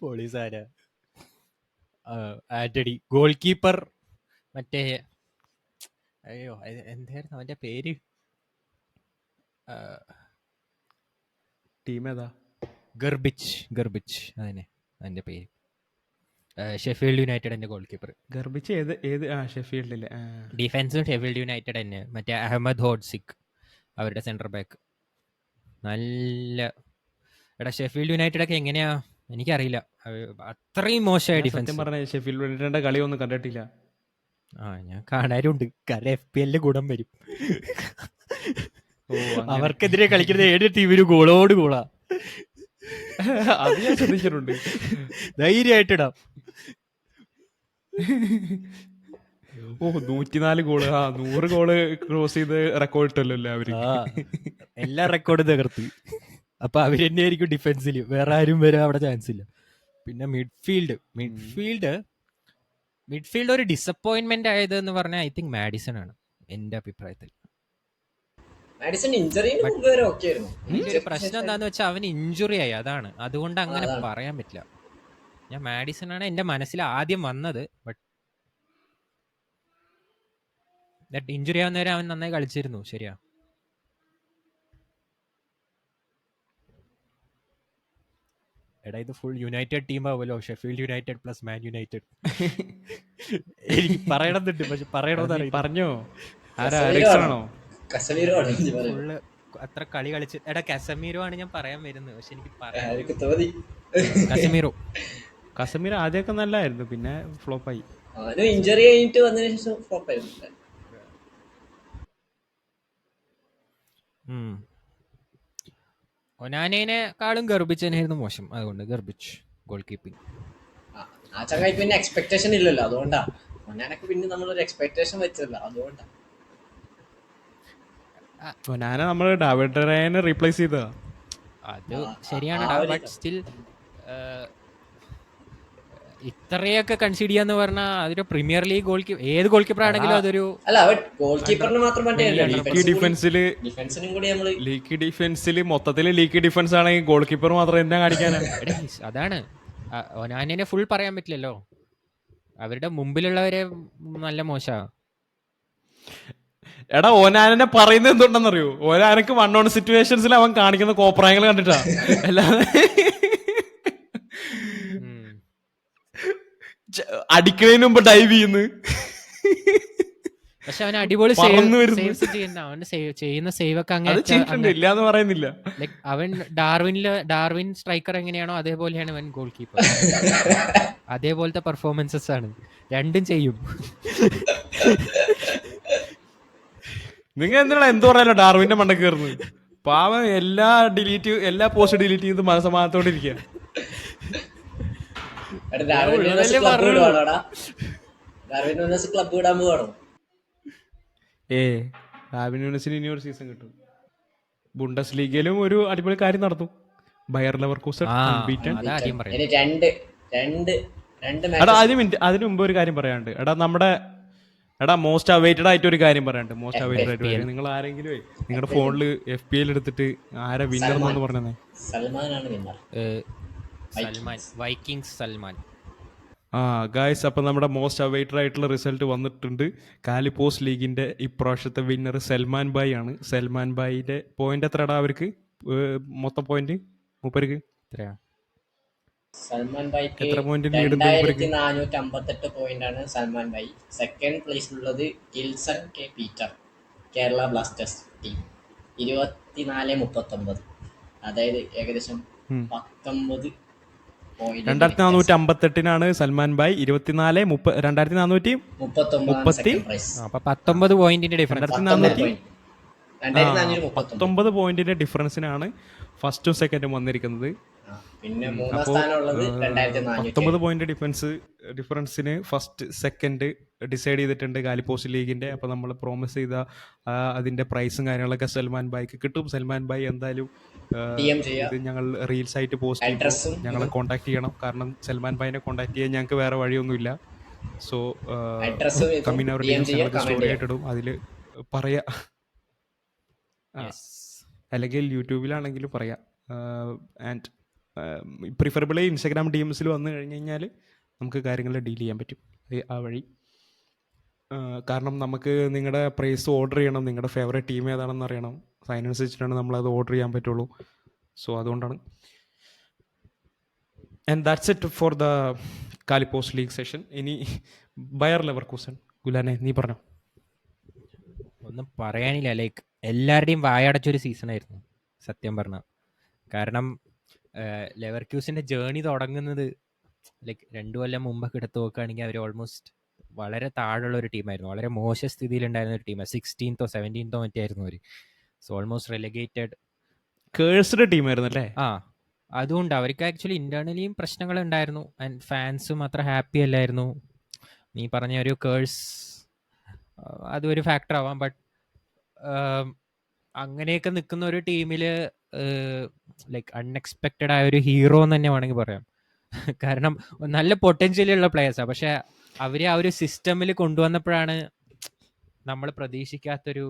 പോളീസാര ആന്റണി. ഗോൾ കീപ്പർ മറ്റേ അയ്യോ എന്തായിരുന്നു അവന്റെ പേര്? ടീം ഏതാ? ഗർബിച്ച് അതന്നെ അതിന്റെ പേര്. ഷെഫീൽഡ് യുണൈറ്റഡിന്റെ ഗോൾ കീപ്പർ. ഗർഭിച്ച് ഏത് ഷെഫീൽഡിലെ ഡിഫൻസും ഷെഫീൽഡ് യുണൈറ്റഡ് തന്നെ. മറ്റേ അഹമ്മദ് ഹോഡ്സിക് അവരുടെ സെന്റർ ബാക്ക്. നല്ല എടാ ഷെഫീൽഡ് യുണൈറ്റഡ് ഒക്കെ എങ്ങനെയാ എനിക്കറിയില്ല, അത്രയും മോശമായ ഡിഫൻസ്. സത്യം പറഞ്ഞ ഷെഫീൽഡ് യുണൈറ്റഡിന്റെ കളി ഒന്നും കണ്ടിട്ടില്ല. ഞാൻ കാണാറുണ്ട്, കാരണം FPL ഗുണം വരും. ഓ അങ്ങനെ. അവർക്കെതിരെ കളിക്കുന്ന ഏത് ടീമിനും ഗോളോട് ഗോളാ. അത് ഞാൻ ശ്രദ്ധിച്ചിട്ടുണ്ട്. ധൈര്യമായിട്ടിടാം. ഓ 104 ഗോള്, 100 ഗോള് ക്രോസ് ചെയ്ത് റെക്കോർഡ് ഇട്ടല്ലോ എല്ലാവരും. എല്ലാ റെക്കോർഡും തകർത്ത്. അപ്പൊ അവര് തന്നെയായിരിക്കും ഡിഫൻസിൽ, വേറെ ആരും വരാൻ അവിടെ ചാൻസ് ഇല്ല. പിന്നെ മിഡ്ഫീൽഡ് ഒരു ഡിസപ്പോയിന്റ്മെന്റ് ആയത് എന്ന് പറഞ്ഞാൽ ഐ തിങ്ക് മാഡിസൺ ആണ് എന്റെ അഭിപ്രായത്തിൽ. മാഡിസൺ ഇഞ്ചറിന് മുമ്പ് വരെ ഓക്കെ ആയിരുന്നു. ഒരു പ്രശ്നം എന്താന്ന് വെച്ചാൽ അവന് ഇഞ്ചുറി ആയി, അതാണ്. അതുകൊണ്ട് അങ്ങനെ പറയാൻ പറ്റില്ല. ഞാൻ മാഡിസൺ ആണ് എന്റെ മനസ്സിൽ ആദ്യം വന്നത്, ബട്ട് ഇഞ്ചുറി ആവുന്നവരെ അവൻ നന്നായി കളിച്ചിരുന്നു. ശരിയാ. എടാ ഇത് ഫുൾ യുണൈറ്റഡ് ടീം ആവുമല്ലോ, Sheffield United plus Man United. എനിക്ക് പറയണമെന്നുണ്ട്, പക്ഷെ പറയണമെന്നറിയില്ല. പറഞ്ഞോ? ആരാ? എറിക്സൺ ആണോ? കസമീരോ ആണ് ഇജ്ജ് പറയുന്നത്. ഫുള്ള് അത്ര കളി കളിച്ച്. എടാ കസമീരോ ആണ് ഞാൻ പറയാൻ വരുന്നത്, പക്ഷെ എനിക്ക് പറയാൻ എനിക്ക് തോന്നി കസമീർ ആദ്യമൊക്കെ നല്ലായിരുന്നു, പിന്നെ ഫ്ലോപ്പായി. അവനും ഇഞ്ചറി കഴിഞ്ഞിട്ട് വന്നതിന് ശേഷം ഫ്ലോപ്പ് ആയിരുന്നു. ഒനാനേനെക്കാളും ഗർഭിച്ചനായിരുന്നു മോശം. അതുകൊണ്ട് ഗർഭിച്ച് ഗോൾ കീപ്പിംഗ്. ആ ചങ്ങായി പിന്നെ എക്സ്പെക്ടേഷൻ ഇല്ലല്ലോ, അതുകൊണ്ടാ. ഒന്നാനൊക്കെ പിന്നെ നമ്മളൊരു എക്സ്പെക്ടേഷൻ വെച്ചല്ല, അതുകൊണ്ടാ. ഒനാന നമ്മള് ഡാവിഡ് റയനെ റീപ്ലേസ് ചെയ്തതാ. അത് ശരിയാണ്, ബട്ട് സ്റ്റിൽ ഇത്രയൊക്കെ കൺസിഡർ ചെയ്യാന്ന് പറഞ്ഞാൽ അതൊരു പ്രീമിയർ ലീഗ് ഗോൾ കീപ്പർ, ഏത് ഗോൾ കീപ്പർ ആണെങ്കിലും അതൊരു അല്ല, അവൻ ഗോൾ കീപ്പറിന് മാത്രം ഡിഫൻസില് ഡിഫൻസിനും കൂടി നമ്മള് ലീഗ് ഡിഫൻസില് മൊത്തത്തില് ലീഗ് ഡിഫൻസ് ആണെങ്കിൽ ഗോൾ കീപ്പർ മാത്രം എന്താ കാണിക്കാനാ? അതാണ്. ഒനാനെ ഫുൾ പറയാൻ പറ്റില്ലല്ലോ, അവരുടെ മുമ്പിലുള്ളവരെ നല്ല മോശാ. എടാ ഓനാനെ പറയുന്നത് എന്തുണ്ടെന്നറിയോ? ഓനാനക്ക് 1-on സിറ്റുവേഷൻസിൽ അവൻ കാണിക്കുന്ന കോപ്രായങ്ങൾ കണ്ടിട്ടാ. അല്ലാതെ അടിക്കുന്നതിന് മുമ്പ് ഡൈവ് ചെയ്യുന്നു. പക്ഷെ അവൻ അടിപൊളി ചെയ്യുന്ന സേവ് ഒക്കെ അങ്ങനെ ഇല്ലാന്ന് പറയുന്നില്ല. ലൈക് അവൻ ഡാർവിൻ സ്ട്രൈക്കർ എങ്ങനെയാണോ അതേപോലെയാണ് അവൻ ഗോൾ കീപ്പർ. അതേപോലത്തെ പെർഫോമൻസസ് ആണ്, രണ്ടും ചെയ്യും. നിങ്ങൾ എന്തിനാ എന്തോ പറയാലോ ഡാർവിന്റെ മണ്ട കയറുന്നത്? പാവം എല്ലാ പോസ്റ്റ് ഡിലീറ്റ് ചെയ്ത് മനസ്സമാനത്തോടെ ഇരിക്കുക. ക്ലബ് വിടാൻ പോവാണോ? ഡാർവിൻ ന്യൂനസിന് ഇനി ഒരു സീസൺ കിട്ടും. ബുണ്ടസ് ലീഗയിലും ഒരു അടിപൊളി കാര്യം നടന്നു. Buyer Leverkusen unbeaten. എടാ അതിന് മുമ്പ് ഒരു കാര്യം പറയാനുണ്ട്. എടാ മോസ്റ്റ് അവൈറ്റഡ് ആയിട്ട് ഒരു കാര്യം പറയാനുണ്ട്. മോസ്റ്റ് അവൈറ്റഡ് ആയിട്ട് നിങ്ങൾ ആരെങ്കിലും നിങ്ങളുടെ ഫോണിൽ FPL എടുത്തിട്ട് ആരാ വിന്നർ എന്ന് പറഞ്ഞേ? സൽമാൻ. ഗായ്സ്, അപ്പം നമ്മുടെ മോസ്റ്റ് അവൈറ്റഡ് ആയിട്ടുള്ള റിസൾട്ട് വന്നിട്ടുണ്ട്. കാലിപ്പോസ് ലീഗിന്റെ ഇപ്രാവശ്യത്തെ വിന്നർ സൽമാൻ ബായ് ആണ്. സൽമാൻ ബായിന്റെ പോയിന്റ് എത്രടാ അവർക്ക്? മൊത്തം പോയിന്റ് മൂപ്പർക്ക് എത്രയാ? സൽമാൻ ബൈക്ക് എത്ര പോയിന്റ്? 2458 പോയിന്റ് ആണ് സൽമാൻ ബൈ. സെക്കൻഡ് പ്ലേസിലുള്ളത് കിൽസൺ കെ പീറ്റർ, കേരള ബ്ലാസ്റ്റേഴ്സ് ടീം, 2439. അതായത് ഏകദേശം 19 പോയിന്റ്. 2458 സൽമാൻ ബായ്, 2439 പോയിന്റിന്റെ ഡിഫറൻസ്. 19 പോയിന്റിന്റെ ഡിഫറൻസിനാണ് ഫസ്റ്റും സെക്കൻഡും വന്നിരിക്കുന്നത്. പിന്നെ മൂന്നാം അപ്പോൾ സ്ഥാനമുള്ളത് 2400. 19 പോയിന്റ് ഡിഫറൻസിന് ഫസ്റ്റ് സെക്കൻഡ് ഡിസൈഡ് ചെയ്തിട്ടുണ്ട് ഗാലിപ്പോസ്റ്റ് ലീഗിന്റെ. അപ്പോൾ നമ്മൾ പ്രോമിസ് ചെയ്ത അതിന്റെ പ്രൈസും കാര്യങ്ങളൊക്കെ സൽമാൻ ബായിക്ക് കിട്ടും. സൽമാൻ ബായി എന്തായാലും DM ചെയ്യാം, ഇത് ഞങ്ങൾ റീൽസ് ആയിട്ട് പോസ്റ്റ് ചെയ്യുമ്പോൾ അഡ്രസ്സും ഞങ്ങളെ കോൺടാക്ട് ചെയ്യണം. കാരണം സൽമാൻ ബായിനെ കോൺടാക്ട് ചെയ്യാൻ ഞങ്ങൾക്ക് വേറെ വഴിയൊന്നുമില്ല. സോ അഡ്രസ്സും ഇതും കമ്മിൻ അവർ DM ചെയ്യാം, ഞങ്ങൾക്ക് കമന്റ് സ്റ്റോറി ചെയ്യാം. ആയിട്ടിടും. അതിൽ പറയാ ആ, യെസ്. അല്ലെങ്കിൽ യൂട്യൂബിലാണെങ്കിലും പറയാം. ആൻഡ് പ്രിഫറബിളി ഇൻസ്റ്റാഗ്രാം DMസിൽ വന്നു കഴിഞ്ഞ് കഴിഞ്ഞാൽ നമുക്ക് കാര്യങ്ങൾ ഡീൽ ചെയ്യാൻ പറ്റും ആ വഴി. കാരണം നമുക്ക് നിങ്ങളുടെ പ്രൈസ് ഓർഡർ ചെയ്യണം, നിങ്ങളുടെ ഫേവറേറ്റ് ടീം ഏതാണെന്ന് അറിയണം. സോ അതിനനുസരിച്ചിട്ടാണ് നമ്മളത് ഓർഡർ ചെയ്യാൻ പറ്റുള്ളൂ. സോ അതുകൊണ്ടാണ്. And that's it for the കാലിപ്പോസ്റ്റ് ലീഗ് സെഷൻ. ഇനി ബയർ ലെവർകൂസൻ. ഗുലാനെ നീ പറഞ്ഞോ. ഒന്നും പറയാനില്ല. ലൈക്ക് എല്ലാവരുടെയും വായടച്ചൊരു സീസണായിരുന്നു സത്യം പറഞ്ഞാൽ. കാരണം ലെവർക്യൂസിൻ്റെ ജേണി തുടങ്ങുന്നത് ലൈക്ക് 2 കൊല്ലം മുമ്പൊക്കെ എടുത്ത് നോക്കുകയാണെങ്കിൽ അവർ ഓൾമോസ്റ്റ് വളരെ താഴെയുള്ള ഒരു ടീമായിരുന്നു. വളരെ മോശ സ്ഥിതിയിലുണ്ടായിരുന്ന ഒരു ടീമാണ്. 16th or 17th മറ്റായിരുന്നു അവർ. സോ ഓൾമോസ്റ്റ് റെലഗേറ്റഡ് കേഴ്സ്ഡ് ടീമായിരുന്നു അല്ലേ? ആ, അതുകൊണ്ട് അവർക്ക് ആക്ച്വലി ഇന്റേർണലിയും പ്രശ്നങ്ങളുണ്ടായിരുന്നു. ആൻഡ് ഫാൻസും അത്ര ഹാപ്പി അല്ലായിരുന്നു. നീ പറഞ്ഞ ഒരു കേഴ്സ് അതും ഒരു ഫാക്ടർ ആവാം. ബട്ട് അങ്ങനെയൊക്കെ നിൽക്കുന്ന ഒരു ടീമിൽ ലൈക്ക് അൺഎക്സ്പെക്റ്റഡ് ആയ ഒരു ഹീറോ എന്ന് തന്നെ വേണമെങ്കിൽ പറയാം. കാരണം നല്ല പൊട്ടൻഷ്യലുള്ള പ്ലേയേഴ്സാണ്, പക്ഷെ അവരെ ആ ഒരു സിസ്റ്റമിൽ കൊണ്ടുവന്നപ്പോഴാണ് നമ്മൾ പ്രതീക്ഷിക്കാത്തൊരു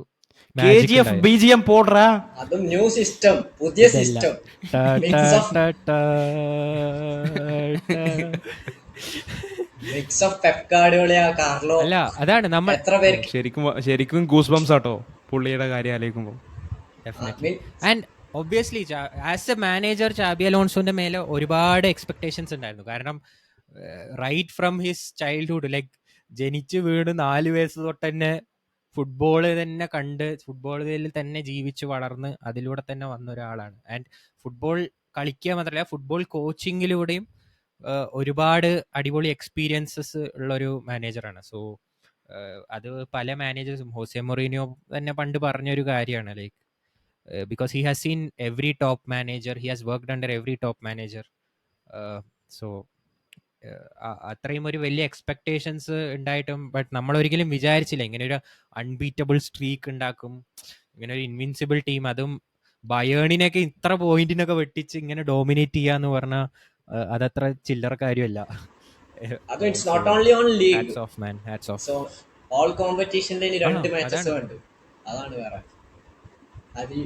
KGF BGM പോഡ്രാ. അതും ന്യൂ സിസ്റ്റം, പുതിയ system, mix of Pep Guardiola, Carlo. അല്ല, അതാണ് നമ്മൾ എത്ര പേർക്ക് ശരിക്കും ഗൂസ് ബംസ് ആട്ടോ പുള്ളിയുടെ കാര്യം ആലോചിക്കുമ്പോൾ. And obviously as a manager Xabi അലോൺസോന്റെ മേലെ ഒരുപാട് എക്സ്പെക്ടേഷൻസ് ഉണ്ടായിരുന്നു. കാരണം right from his childhood, like ജനിച്ച് വീണ് 4 വയസ്സ് തൊട്ട് തന്നെ ഫുട്ബോള് തന്നെ കണ്ട് ഫുട്ബോളിൽ തന്നെ ജീവിച്ച് വളർന്ന് അതിലൂടെ തന്നെ വന്ന ഒരാളാണ്. ആൻഡ് ഫുട്ബോൾ കളിക്കുക മാത്രമല്ല, ഫുട്ബോൾ കോച്ചിങ്ങിലൂടെയും ഒരുപാട് അടിപൊളി എക്സ്പീരിയൻസസ് ഉള്ളൊരു മാനേജറാണ്. സോ അത് പല മാനേജേഴ്സും, ഹോസെ മൊറീനിയോ തന്നെ പണ്ട് പറഞ്ഞൊരു കാര്യമാണ്. Like because he has seen every top manager, he has worked under every top manager. So അത്രയും ഒരു വലിയ എക്സ്പെക്ടേഷൻസ് ഉണ്ടായിട്ടും ബട്ട് നമ്മൾ ഒരിക്കലും വിചാരിച്ചില്ല ഇങ്ങനെ ഒരു അൺബീറ്റബിൾ സ്ട്രീക്ക് ഉണ്ടാക്കും, ഇങ്ങനെ ഒരു ഇൻവിൻസിബിൾ ടീം, അതും ബയേണിനൊക്കെ ഇത്ര പോയിന്റിനൊക്കെ വെട്ടിച്ച് ഇങ്ങനെ ഡോമിനേറ്റ് ചെയ്യാന്ന് പറഞ്ഞാൽ അതത്ര ചില്ലറ കാര്യമല്ല. അത് it's not only on league, hats off man, hats off. So all കോമ്പറ്റീഷനിൽ 2 മാച്ചസ് അതാണ്. ഉണ്ട്. അതാണ് വേറെ. അത്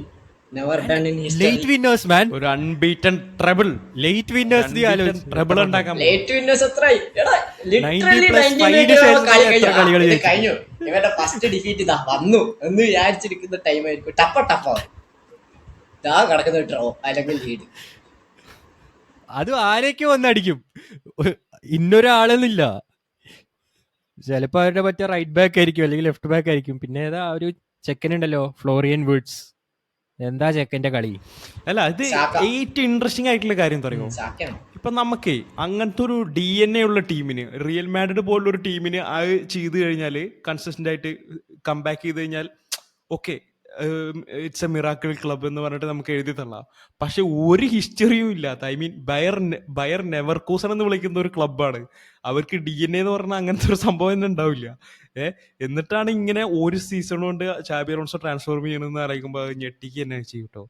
never done in history. Late winners man, ഒരു unbeaten treble, late winners treble ഉണ്ടാക്കാൻ ലേറ്റ് വിന്നേഴ്സ് എത്രയായി? എടാ ലിറ്ററലി 90+ 90 ഫൈനൽ എത്ര കളികൾ ഇത് ജയിച്ചു? കഴിഞ്ഞു. ഇവരുടെ ഫസ്റ്റ് ഡിഫീറ്റ് ഇതാ വന്നു എന്ന് വിചാരിച്ചിരിക്കുന്ന ടൈം ആയിരിക്കും. ടപ്പ ഇതാ കിടക്കുന്ന ഡ്രോ അല്ലെങ്കിൽ ലീഡ്. അത് ആരൊക്കെ വന്നടിക്കും, ഇന്നൊരാളെന്നില്ല. ചിലപ്പോൾ അവരുടെ മറ്റേ റൈറ്റ് ബാക്ക് ആയിരിക്കും അല്ലെങ്കിൽ ലെഫ്റ്റ് ബാക്ക് ആയിരിക്കും. പിന്നെ ഏതാ ഒരു ചെക്കനുണ്ടല്ലോ, ഫ്ലോറിയൻ വുഡ്സ്, എന്താ ചെക്കൻ്റെ കളി. അല്ല, ഇത് ഏറ്റവും ഇൻട്രസ്റ്റിംഗ് ആയിട്ടുള്ള കാര്യം പറയുമോ, സാക്കാണ്. ഇപ്പൊ നമുക്ക് അങ്ങനത്തെ ഒരു DNA ഉള്ള ടീമിന്, റിയൽ മാഡ്രിഡ് പോലുള്ള ഒരു ടീമിന് അത് ചെയ്ത് കഴിഞ്ഞാൽ, കൺസിസ്റ്റന്റ് ആയിട്ട് കംബാക്ക് ചെയ്ത് കഴിഞ്ഞാൽ okay, it's A miracle club എന്ന് പറഞ്ഞിട്ട് നമുക്ക് എഴുതി തള്ളാം. പക്ഷെ ഒരു ഹിസ്റ്ററിയും ഇല്ലാത്ത, ഐ മീൻ ബയർ നെവർകൂസൻ എന്ന് വിളിക്കുന്ന ഒരു ക്ലബ്ബാണ്. അവർക്ക് DNA എന്ന് പറഞ്ഞാൽ അങ്ങനത്തെ ഒരു സംഭവം തന്നെ ഉണ്ടാവില്ല. എന്നിട്ടാണ് ഇങ്ങനെ ഒരു സീസൺ കൊണ്ട് ചാബി അലോൺസോ ട്രാൻസ്ഫോർം ചെയ്യണമെന്ന് അറിയിക്കുമ്പോൾ അത് ഞെട്ടിക്ക് തന്നെ ചെയ്യും കേട്ടോ.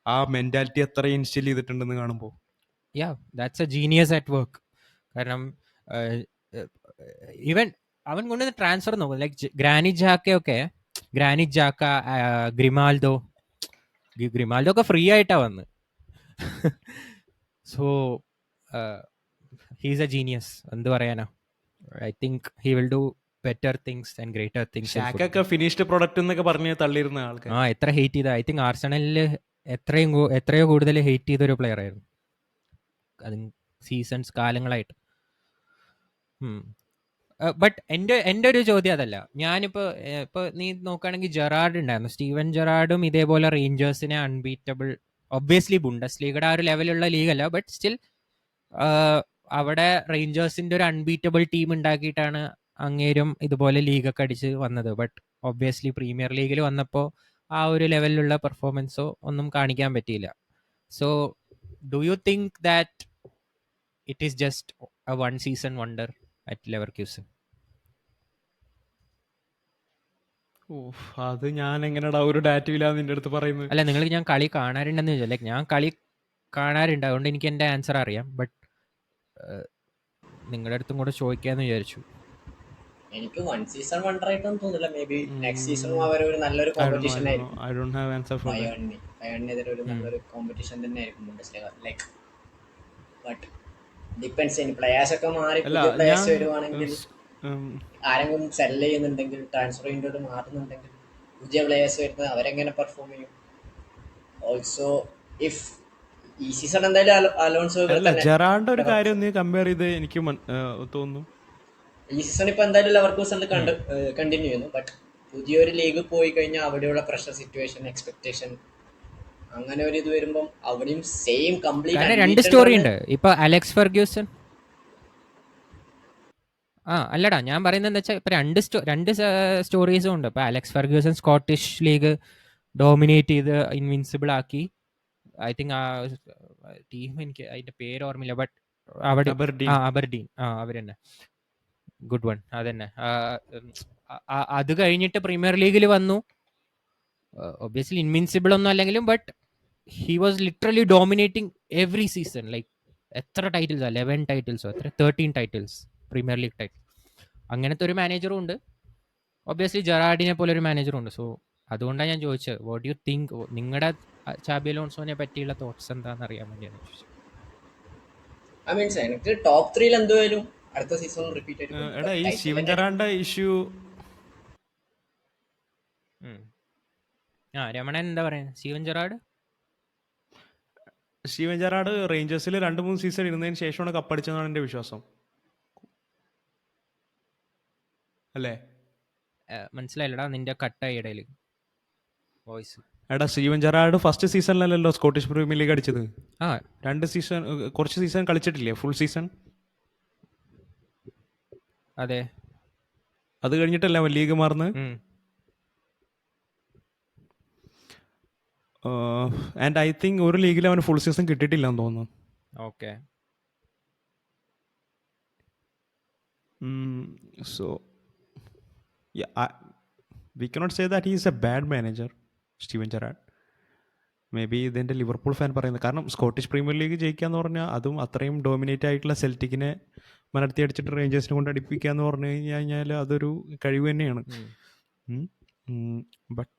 ആ മെന്റാലിറ്റി എത്ര ഇൻസ്റ്റോൾ ചെയ്തിട്ടുണ്ടെന്ന് കാണുമ്പോൾ. Yeah, that's a genius at work. കാരണം ഈവൻ അവൻ കൊണ്ടുവന്ന ട്രാൻസ്ഫർ നോക്കും, ലൈക്ക് ഗ്രാനിറ്റ് ജാക്ക, ഗ്രിമാൽഡോ ഒക്കെ ഫ്രീ ആയിട്ടാ വന്ന്. സോ ഹീസ് എ ജീനിയസ്, എന്ത് പറയാനാ. I think he will do better things and greater things. ഷാക്കൊക്കെ ഫിനിഷ്ഡ് പ്രൊഡക്റ്റ് എന്നൊക്കെ പറഞ്ഞ് തള്ളിയിരുന്ന ആൾക്കാർ എത്ര ഹെയ്റ്റ് ചെയ്ത, ഐ തിങ്ക് ആർസണലില് എത്രയോ കൂടുതൽ ഹെയ്റ്റ് ചെയ്തൊരു പ്ലെയർ ആയിരുന്നു അത് സീസൺസ് കാലങ്ങളായിട്ട്. ബട്ട് എൻ്റെ ഒരു ചോദ്യം അതല്ല. ഇപ്പോൾ നീ നോക്കുകയാണെങ്കിൽ ജെറാർഡ് ഉണ്ടായിരുന്നു, സ്റ്റീവൻ ജെറാർഡും ഇതേപോലെ റേഞ്ചേഴ്സിനെ അൺബീറ്റബിൾ, ഒബ്വിയസ്ലി ബുണ്ടസ് ലീഗയുടെ ആ ഒരു ലെവലുള്ള ലീഗല്ല, ബട്ട് സ്റ്റിൽ അവിടെ റേഞ്ചേഴ്സിൻ്റെ ഒരു അൺബീറ്റബിൾ ടീം ഉണ്ടാക്കിയിട്ടാണ് അങ്ങേരും ഇതുപോലെ ലീഗൊക്കെ അടിച്ച് വന്നത്. ബട്ട് ഒബ്വിയസ്ലി പ്രീമിയർ ലീഗിൽ വന്നപ്പോൾ ആ ഒരു ലെവലിലുള്ള പെർഫോമൻസോ ഒന്നും കാണിക്കാൻ പറ്റിയില്ല. So do you think that it is just a one season wonder at Leverkusen? അത് ഞാൻ എങ്ങനെയാടാ ഒരു ഡാറ്റ ഇല്ലാന്ന് നിന്റെ അടുത്ത് പറയുന്നത്? അല്ല, നിങ്ങൾ ഞാൻ കളി കാണാറുണ്ടെന്ന് ചോദിച്ചാൽ, ലൈക്ക് ഞാൻ കളി കാണാറുണ്ട്, അതുകൊണ്ട് എനിക്ക് എൻ്റെ ആൻസർ അറിയാം. ബട്ട് നിങ്ങളുടെ അടുത്തും കൂടെ ചോദിക്കാന്ന് വിചാരിച്ചു. എനിക്ക് വൺ സീസൺ വണ്ടർ ആയിട്ടൊന്നും തോന്നില്ല. മേ ബി നെക്സ്റ്റ് സീസണും അവരൊരു നല്ലൊരു കോമ്പറ്റീഷൻ ആയിരിക്കും. I don't have answer for that. ബയണിനെതിരെ ഒരു നല്ലൊരു കോമ്പറ്റീഷൻ തന്നെ ആയിരിക്കും ബുണ്ടസ്ലിഗ. ലൈക്ക് ബട്ട് ഡിപ്പെൻസ് ചെയ്യും. പ്ലേയേഴ്സ് ഒക്കെ മാറി പുതിയ പ്ലേയേഴ്സ് വരുവാണെങ്കിൽ, ആരെങ്കിലും സെല് ചെയ്യുന്നുണ്ടെങ്കിൽ, ട്രാൻസ്ഫർ വിൻഡോയിൽ മാറുന്നുണ്ടെങ്കിൽ, പുതിയ പ്ലേയേഴ്സ് വരുന്നത് അവരെങ്ങനെ പെർഫോം ചെയ്യും. ഓൾസോ ഇഫ് ഈ സീസൺ എന്തായാലും അലോൺസോ ജെറാർഡ് ഒരു കാര്യം നീ കമ്പയർ ചെയ്ത് എനിക്ക് തോന്നുന്നു, ഈ സീസൺ ഇപ്പൊ എന്തായാലും ലെവർകൂസനിൽ കണ്ടിന്യൂ ചെയ്യുന്നു. ബട്ട് പുതിയൊരു ലീഗ് പോയി കഴിഞ്ഞാൽ അവിടെയുള്ള പ്രഷർ സിറ്റുവേഷൻ, എക്സ്പെക്ടേഷൻ, അങ്ങനെ ഒരു ഇത് വരുമ്പം അവിടെയും സെയിം കംപ്ലീറ്റ് രണ്ട് സ്റ്റോറി ഉണ്ട്. ഇപ്പൊ അലക്സ് ഫെർഗ്യൂസൺ, അല്ലടാ ഞാൻ പറയുന്നത് എന്താ വെച്ചാൽ, ഇപ്പൊ രണ്ട് സ്റ്റോറീസും ഉണ്ട്. ഇപ്പൊ Alex Ferguson Scottish league dominate ചെയ്ത് ഇൻവിൻസിബിൾ ആക്കി. ഐ തിങ്ക് ആ ടീം എനിക്ക് അതിന്റെ പേര് ഓർമ്മയില്ല, ബട്ട് അവിടെ അബർഡീൻ, അവർ തന്നെ, ഗുഡ് വൺ, അതന്നെ. അത് കഴിഞ്ഞിട്ട് പ്രീമിയർ ലീഗിൽ വന്നു. ഒബ്വിയസ്ലി ഇൻവിൻസിബിൾ ഒന്നും അല്ലെങ്കിലും, but he was literally dominating every season. Like എത്ര ടൈറ്റിൽസാ, 11 ടൈറ്റിൽസോ എത്ര, 13 ടൈറ്റിൽസ്, പ്രീമിയർ ലീഗ് ടൈറ്റിൽ. അങ്ങനത്തെ ഒരു മാനേജറും ഉണ്ട്. ഒബ്വിയസ്ലി ജെറാർഡിനെ പോലെ ഒരു മാനേജറും ഉണ്ട്. സോ അതുകൊണ്ടാണ് ഞാൻ ചോദിച്ചത്, വാട്ട് യു തിങ്ക്, നിങ്ങളുടെ ചാബി അലോൺസോനെ പറ്റിയുള്ള തോട്ട്സ് എന്താണെന്ന് അറിയാൻ വേണ്ടിയാണ് ചോദിച്ചത്. ഐ മീൻസ് എനിക്ക് ടോപ്പ് 3 എന്തായാലും അടുത്ത സീസൺ റിപ്പീറ്റ് ആയിട്ട്. ഈ സ്റ്റീവൻ ജെറാർഡിന്റെ ഇഷ്യൂ, രമണൻ എന്താ പറയുന്നത്? സ്റ്റീവൻ ജെറാർഡ് റേഞ്ചേഴ്സിൽ 2-3 സീസൺ ഇരുന്നതിന് ശേഷമാണ് കപ്പടിച്ചതെന്നാണ് എൻ്റെ വിശ്വാസം, അല്ലേ? മനസ്സിലായില്ലടാ, നിന്റെ കട്ടായി ഇടയിൽ വോയിസ്. എടാ, സ്റ്റീവൻ ജെറാർഡ് ഫസ്റ്റ് സീസണിലല്ലോ സ്കോട്ടിഷ് പ്രീമിയർ ലീഗ് അടിച്ചത്. 2 സീസൺ, കുറച്ച് സീസൺ കളിച്ചിട്ടില്ലേ, ഫുൾ സീസൺ? അതെ, അത് കഴിഞ്ഞിട്ടല്ലേ അവൻ ലീഗ് മാറുന്നത്. ആൻഡ് ഐ തിങ്ക് ഒരു ലീഗിൽ അവന് ഫുൾ സീസൺ കിട്ടിയിട്ടില്ല എന്ന് തോന്നുന്നു. Okay, so we cannot say that he is a bad manager, Steven Gerrard. Maybe ഇതെൻ്റെ ലിവർപൂൾ ഫാൻ പറയുന്നത്. കാരണം സ്കോട്ടിഷ് പ്രീമിയർ ലീഗ് ജയിക്കുക എന്ന് പറഞ്ഞാൽ, അതും അത്രയും ഡോമിനേറ്റ് ആയിട്ടുള്ള സെൽറ്റിക്കിനെ മലർത്തി അടിച്ചിട്ട് റേഞ്ചേഴ്സിനെ കൊണ്ട് അടിപ്പിക്കുക എന്ന് പറഞ്ഞു കഴിഞ്ഞാൽ അതൊരു കഴിവ് തന്നെയാണ്. ബട്ട്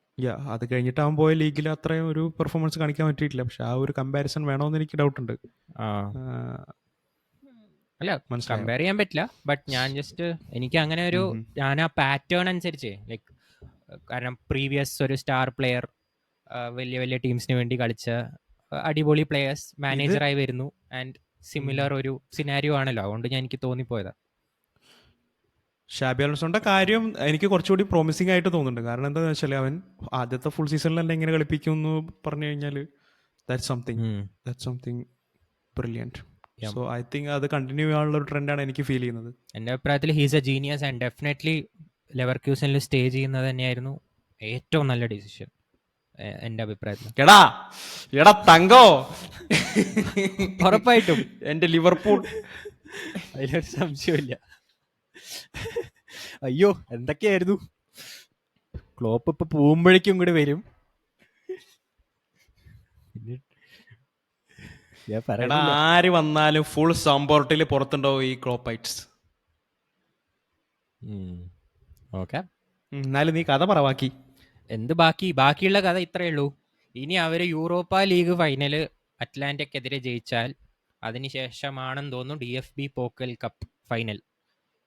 അത് കഴിഞ്ഞിട്ട് അവൻ പോയ ലീഗിൽ അത്രയും ഒരു പെർഫോമൻസ് കാണിക്കാൻ പറ്റിയിട്ടില്ല. പക്ഷെ ആ ഒരു കമ്പാരിസൺ വേണമെന്ന് എനിക്ക് ഡൗട്ടുണ്ട്. അല്ല, കമ്പയർ ചെയ്യാൻ പറ്റില്ല. ബട്ട് ഞാൻ ജസ്റ്റ്, എനിക്ക് അങ്ങനെ ഒരു, ഞാൻ ആ പാറ്റേൺ അനുസരിച്ച്, ലൈക്ക് കാരണം പ്രീവിയസ് ഒരു സ്റ്റാർ പ്ലെയർ വലിയ വലിയ ടീംസിന് വേണ്ടി കളിച്ച അടിപൊളി പ്ലെയേഴ്സ് മാനേജറായി വരുന്നു, ആൻഡ് സിമിലർ ഒരു സിനാരിയോ ആണല്ലോ. അതുകൊണ്ട് എനിക്ക് തോന്നിപ്പോയതാ. ഷാബി അലോൺസോന്റെ കാര്യം എനിക്ക് കുറച്ചുകൂടി പ്രോമിസിംഗ് ആയിട്ട് തോന്നുന്നുണ്ട്. കാരണം എന്താണെന്ന് വെച്ചാൽ, അവൻ ആദ്യത്തെ ഫുൾ സീസണിൽ തന്നെ എങ്ങനെ കളിപ്പിക്കും എന്ന് പറഞ്ഞു കഴിഞ്ഞാൽ that's something brilliant. So I think അത് കണ്ടിന്യൂ ചെയ്യാനുള്ള ഒരു ട്രെൻഡാണ് എനിക്ക് ഫീൽ ചെയ്യുന്നത്. എൻ്റെ അഭിപ്രായത്തിൽ he's a genius, and definitely ലെവർക്യൂസനിൽ സ്റ്റേ ചെയ്യുന്നത് തന്നെയായിരുന്നു ഏറ്റവും നല്ല ഡിസിഷൻ എൻ്റെ അഭിപ്രായത്തിൽ. എടാ തങ്കോ, ഉറപ്പായിട്ടും എൻ്റെ ലിവർപൂൾ, അതിലൊരു സംശയമില്ല. അയ്യോ, എന്തൊക്കെയായിരുന്നു. ക്ലോപ്പ് ഇപ്പൊ പോകുമ്പോഴേക്കും കൂടി വരും. ആര് വന്നാലും ഫുൾ സപ്പോർട്ടിൽ പുറത്തുണ്ടാവും ഈ ക്ലോപ്പൈറ്റ്സ്. ഓക്കെ, എന്നാലും നീ കഥ പറവാക്കി. എന്ത് ബാക്കിയുള്ള കഥ ഇത്രയേ ഉള്ളൂ. ഇനി അവര് യൂറോപ്പ ലീഗ് ഫൈനല് അറ്റ്ലാന്റയ്ക്കെതിരെ ജയിച്ചാൽ അതിനുശേഷമാണെന്ന് തോന്നുന്നു DFB പോക്കൽ കപ്പ് ഫൈനൽ.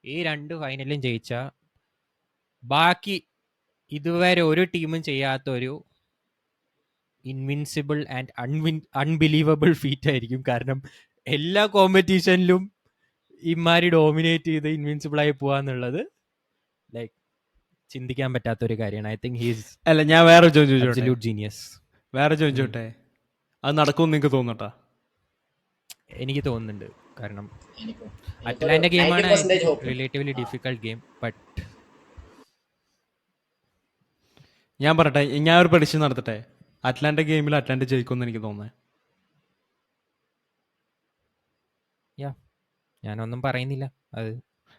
ഈ 2 ഫൈനലും ജയിച്ച ബാക്കി ഇതുവരെ ഒരു ടീമും ചെയ്യാത്തൊരു ഇൻവിൻസിബിൾ ആൻഡ് അൺബിലീവബിൾ ഫീറ്റ് ആയിരിക്കും. കാരണം എല്ലാ കോമ്പറ്റീഷനിലും ഇമാരി ഡോമിനേറ്റ് ചെയ്ത് ഇൻവിൻസിബിൾ ആയി പോവാന്നുള്ളത് ലൈക്ക് ചിന്തിക്കാൻ പറ്റാത്തൊരു കാര്യമാണ്. ഐ തിങ്ക് ഹീസ്, അല്ല, ഞാൻ വേറെ അബ്സല്യൂട്ട് ജീനിയസ്. വേറെ ചോദിച്ചോട്ടെ, അത് നടക്കുമെന്ന് നിങ്ങൾക്ക് തോന്നട്ടാ? എനിക്ക് തോന്നുന്നുണ്ട്. കാരണം അറ്റ്ലാന്റ ഗെയിമാണ് റിലേറ്റീവ്ലി ഡിഫിക്കൽട്ട് ഗെയിം. ബട്ട് ഞാൻ പറയട്ടെ, ഞാൻ ഒരു പ്രഡിക്ഷൻ നടത്തട്ടെ. അറ്റ്ലാന്റ ഗെയിമിൽ അറ്റ്ലാന്റ ജയിക്കുമെന്ന് എനിക്ക് തോന്നുന്നത്. ഞാനൊന്നും പറയുന്നില്ല. അത്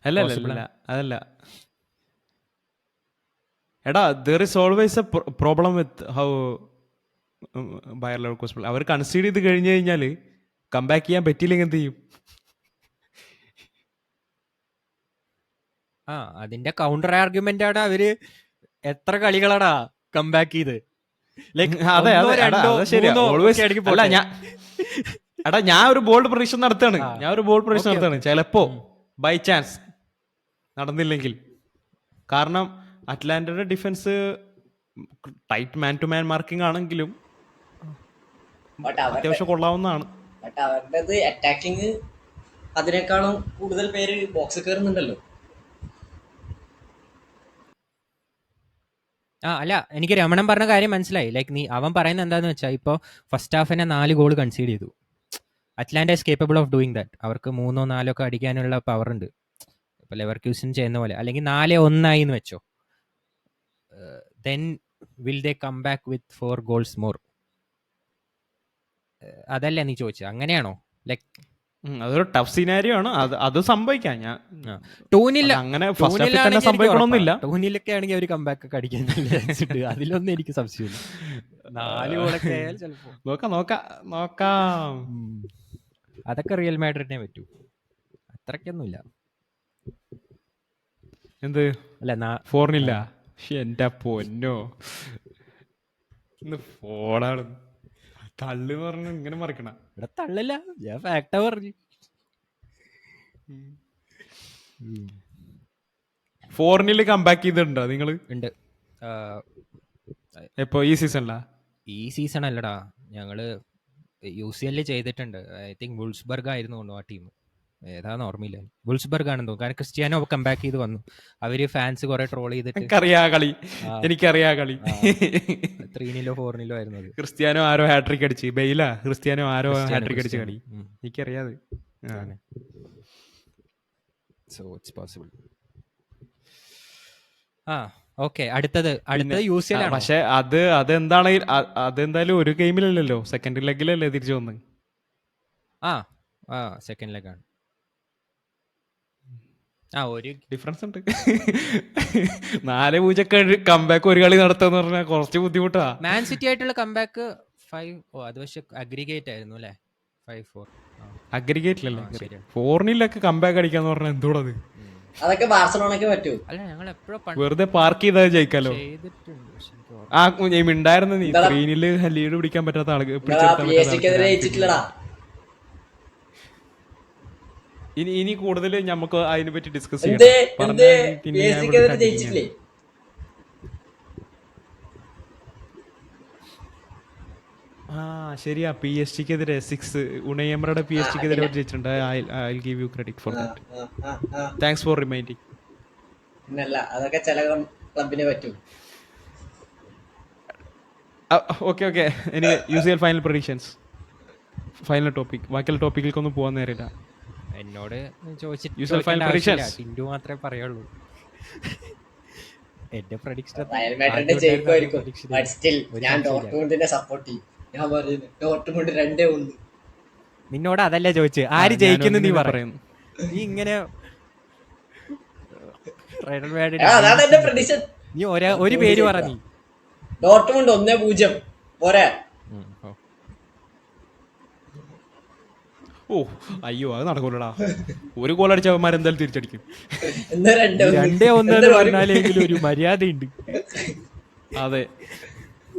അല്ല അല്ല possible അല്ല അതല്ല. എടാ there is always a problem with how Bayer Leverkusen അവർ കൺസീഡ് ചെയ്ത് കഴിഞ്ഞു കഴിഞ്ഞാൽ കംബാക്ക് ചെയ്യാൻ പറ്റിയില്ലെങ്കിൽ എന്ത് ചെയ്യും? അതിന്റെ കൗണ്ടർ ആർഗ്യുമെന്റ് ആണ് അവര് എത്ര കളികളാടാ കംബാക്ക് ചെയ്ത്. Like, അതെ ഒന്നോ അതെ എടാ രണ്ടോ അത് ശരിയാ. മൂന്നോ ഓൾവേസ് ഒക്കെ ആണെങ്കിൽ അല്ല പോട്ടെ. ഞാൻ ഒരു ബോൾഡ് പ്രഡിക്ഷൻ നടത്തുകയാണ്. ആ. ഞാൻ ഒരു ബോൾഡ് പ്രഡിക്ഷൻ Okay, നടത്തുകയാണ്. okay. ചിലപ്പോ ബൈ ചാൻസ് നടന്നില്ലെങ്കിൽ, കാരണം അറ്റ്ലാന്റയുടെ defence tight man to man marking ആണെങ്കിലും ബട്ട് അവരുടെ അത്യാവശ്യം കൊള്ളാവുന്നതാണ്. ബട്ട് അവരുടേത് അറ്റാക്കിങ് അതിനേക്കാളും കൂടുതൽ പേര് ബോക്സ് കയറുന്നുണ്ടല്ലോ. അല്ല, എനിക്ക് രമണൻ പറഞ്ഞ കാര്യം മനസ്സിലായി. ലൈക്ക് അവൻ പറയുന്നത് എന്താന്ന് വെച്ചാൽ, ഇപ്പോൾ ഫസ്റ്റ് ഹാഫിനെ 4 ഗോൾ കൺസീഡ് ചെയ്തു. Atalanta is capable of doing that. അവർക്ക് 3 or 4 ഒക്കെ അടിക്കാനുള്ള പവർ ഉണ്ട്. ഇപ്പോൾ ലെവർക്യൂസൻ ചെയ്യുന്ന പോലെ. അല്ലെങ്കിൽ 4-1 എന്ന് വെച്ചോ, then will they come back with 4 goals more? അതല്ലേ നീ ചോദിച്ചത്? അങ്ങനെയാണോ? ലൈക്ക് അതൊരു ടഫ് സിനാരിയോ ആണ്. അത് സംഭവിക്കാം. ഞാൻ ടൂനില്ല, അങ്ങനെ ഫസ്റ്റ് ഹാഫിൽ തന്നെ സംഭവിക്കണമെന്നില്ല. ടൂനിലൊക്കെ ആണെങ്കിൽ അവർ കംബാക്ക് ഒക്കെ അടിക്കാൻ അതിലൊന്നും എനിക്ക് സംശയമില്ല. 4 ഗോളൊക്കെ ആയാൽ ചിലപ്പോ നോക്കാം. അതൊക്കെ റിയൽ മാഡ്രിഡിനെ പറ്റൂ, അത്രയ്ക്കൊന്നുമില്ല. എന്ത് അല്ല 4-0? എന്റെ പൊന്നോ, ഫോണാണ് തള്ളു പറഞ്ഞു ഇങ്ങനെ മറിക്കണ. ഇവിടെ തള്ളില്ല, ഞാൻ ഫാക്ടാ പറഞ്ഞു. 4-0 കംബാക്ക് ചെയ്തിട്ടുണ്ടോ നിങ്ങള്? ഉണ്ട്. എപ്പോ ഈ സീസണിലാ? ഈ സീസൺ അല്ലടാ, ഞങ്ങള് UCL ചെയ്തിട്ടുണ്ട്. ഐ തിങ്ക് വുൾസ്ബർഗ് ആയിരുന്നു ആ ടീം. ഏതാന്ന് ഓർമ്മയില്ല. വുൾസ്ബർഗ് ആണെന്ന് തോന്നുന്നു. കാരണം ക്രിസ്ത്യാനോ കംബാക്ക് ചെയ്ത് വന്നു. അവര് ഫാൻസ് കുറെ ട്രോൾ ചെയ്തിട്ട് എനിക്കറിയാ കളി 3-0 4-0 ആയിരുന്നു അത്. ക്രിസ്ത്യാനോ ആരോ ഹാട്രിക് അടിച്ച്, ബെയിലാ ക്രിസ്ത്യാനോ ആരോ ഹാട്രിക് അടിച്ച കളി എനിക്കറിയാതെ. So it's possible. ഓക്കെ, അടുത്തത് UCL ആണ്. പക്ഷെ അതെന്തായാലും ഒരു ഗെയിമിലല്ലല്ലോ, സെക്കൻഡ് ലെഗിലല്ലേ തിരിച്ചു വന്ന്. സെക്കൻഡ് ലെഗാണ്. ഒരു ഡിഫറൻസ് ഉണ്ട്. 4-0 കംബാക്ക് ഒരു കളി നടത്താന്ന് പറഞ്ഞാൽ കുറച്ച് ബുദ്ധിമുട്ടാ. മാൻ സിറ്റി ആയിട്ടുള്ള കംബാക്ക് 5 അത് പക്ഷെ അഗ്രിഗേറ്റ് ആയിരുന്നു അല്ലേ? 5-4 അഗ്രിഗേറ്റിലല്ലേ. 4-0 കംബാക്ക് അടിക്കാന്ന് പറഞ്ഞാൽ എന്തോടത്? അതൊക്കെ ബാർസലോണയ്ക്ക് പറ്റൂ. അല്ല, ഞങ്ങൾ എപ്പോഴും വെറുതെ പാർക്ക് ചെയ്താൽ ജയിക്കാലോ. ചെയ്തിട്ടുണ്ട്. ആ ഗെയിം ഉണ്ടായിരുന്നു. നീ 3-0 ലീഡ് പിടിക്കാൻ പറ്റാത്ത ആൾക്ക് ജയിച്ചിട്ടില്ലടാ. ഇനി കൂടുതൽ നമുക്ക് അതിനെ പറ്റി ഡിസ്കസ് ജയിച്ചിട്ടില്ലേ? ശരിയാ, PSG-ക്കെതിരെ 6 ഉണയമ്രയുടെ PSG-ക്കെതിരെ ജയിച്ചിട്ടുണ്ട്. I give you credit for that. Thanks for reminding. പിന്നല്ല, അതൊക്കെ ചില ക്ലബിനെ പറ്റൂ. ഓക്കെ ഇനി UCL final predictions, final topic. ബാക്കിയുള്ള ടോപ്പിക്കിലേക്കൊന്നും പോകാൻ നേരില്ല. എന്നോട് UCL ഫൈനൽ പ്രഡിക്ഷൻസ് ടിൻഡു മാത്രമേ പറയുള്ളൂ. എന്റെ പ്രഡിക്ഷൻ റയൽ മാഡ്രിഡ് ജയിക്കുമായിരിക്കും. ബട്ട് സ്റ്റിൽ ഞാൻ ഡോർട്ട്മുണ്ടിനെ സപ്പോർട്ട് ചെയ്യും. ഞാൻ പറയുന്നു ഡോർട്ട്മുണ്ട് 2-1. നിന്നോട് അതല്ലേ ചോദിച്ചു, ആര് ജയിക്കുന്നു നീ പറയുന്നു. നീ ഇങ്ങനെ റയൽ മാഡ്രിഡ് അതാണ് എന്റെ പ്രഡിക്ഷൻ. നീ ഒരു പേര് പറ. നീ ഡോർട്ട്മുണ്ട് 1-0 പോരെ? അയ്യോ, അത് നടക്കൂലടാ. ഒരു ഗോൾ അടിച്ച അവന്മാർ എന്തായാലും തിരിച്ചടിക്കും. 2-1 പറഞ്ഞാലെങ്കിലും ഒരു മര്യാദയുണ്ട്. അതെ,